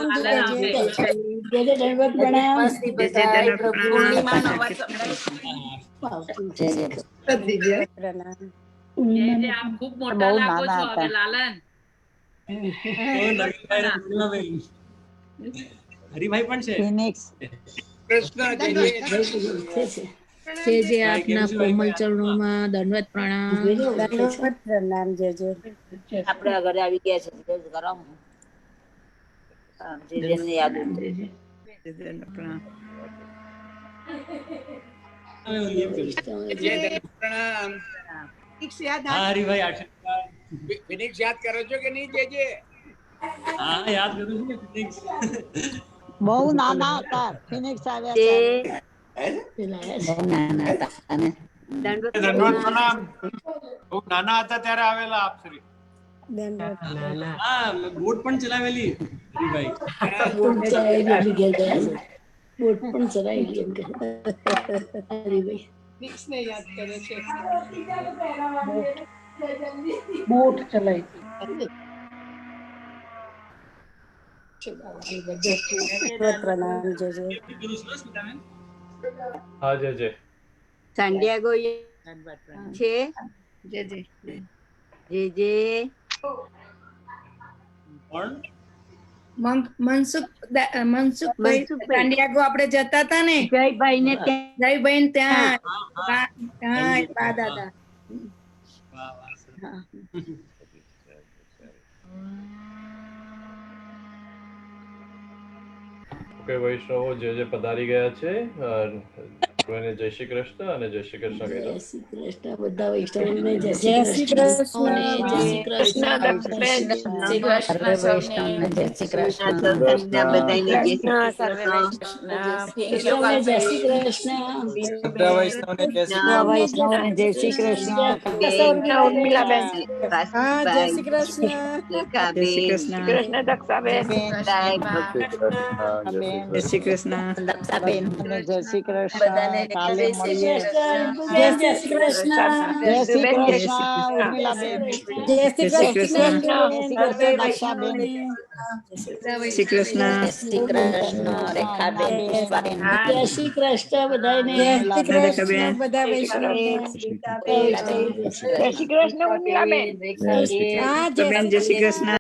પૂર્ણિમાનો અવાજ સંભળાય. આપ ખૂબ મોટા લાગો છો હવે લાલન. હરિભાઈ પણ છે. જે આપના કોમલ ચરણોમાં દંડવત પ્રણામ. દંડવત પ્રણામ. જે આપણા ઘરે આવી ગયા છે. ગરમ જેને યાદ હરિભાઈ આશીર્વાદ. ફિનિક્સ યાદ કરો છો કે નહીં? જે હા, યાદ કરું છું ને ફિનિક્સ. બહુ નાના હતા. ફિનિક્સ આવ્યા છે. દંડવત પ્રણામ. ખૂબ નાના હતા ત્યારે આવેલા આપશ્રી. હા, બોટ પણ ચલાવેલી. ભાઈ બોટ ચલાવેલી એમની ઘેર ગયા છે. બોટ પણ ચલાવેલી એમ કે હરીભાઈ વિક્સને યાદ કરે છે. બોટ ચલાવી. પ્રણામ જય જય. હા જય જય. સાંડિયાગો છે જય જય. જે જે કોણ મનસુખભાઈ મનસુખભાઈ. સાંડિયાગો આપણે જતા હતા ને જયભાઈ ને ત્યાં જયભાઈ ને ત્યાં હા બા દાદા. વાહ વાહ સરસ. હા. ઓકે વૈષ્ણવો જે જે પધારી ગયા છે સર્વેને જય શ્રી કૃષ્ણ અને જય શ્રી કૃષ્ણ કહી દો. જય શ્રી કૃષ્ણ બધા વૈષ્ણવોને જય શ્રી કૃષ્ણ. જય શ્રી કૃષ્ણ. જય શ્રી કૃષ્ણ. દક્ષાબેન જય શ્રી કૃષ્ણ. કાલે મળીએ. જય શ્રી કૃષ્ણ. જય શ્રી કૃષ્ણ. જય શ્રી કૃષ્ણ. દક્ષાબેન. શ્રી કૃષ્ણ. શ્રી કૃષ્ણ. રેખાબેન. જય શ્રી કૃષ્ણ બધાને. જય શ્રી કૃષ્ણ બધા વૈષ્ણવને. જય શ્રી કૃષ્ણ ઉર્મિલાબેન. જય શ્રી કૃષ્ણ.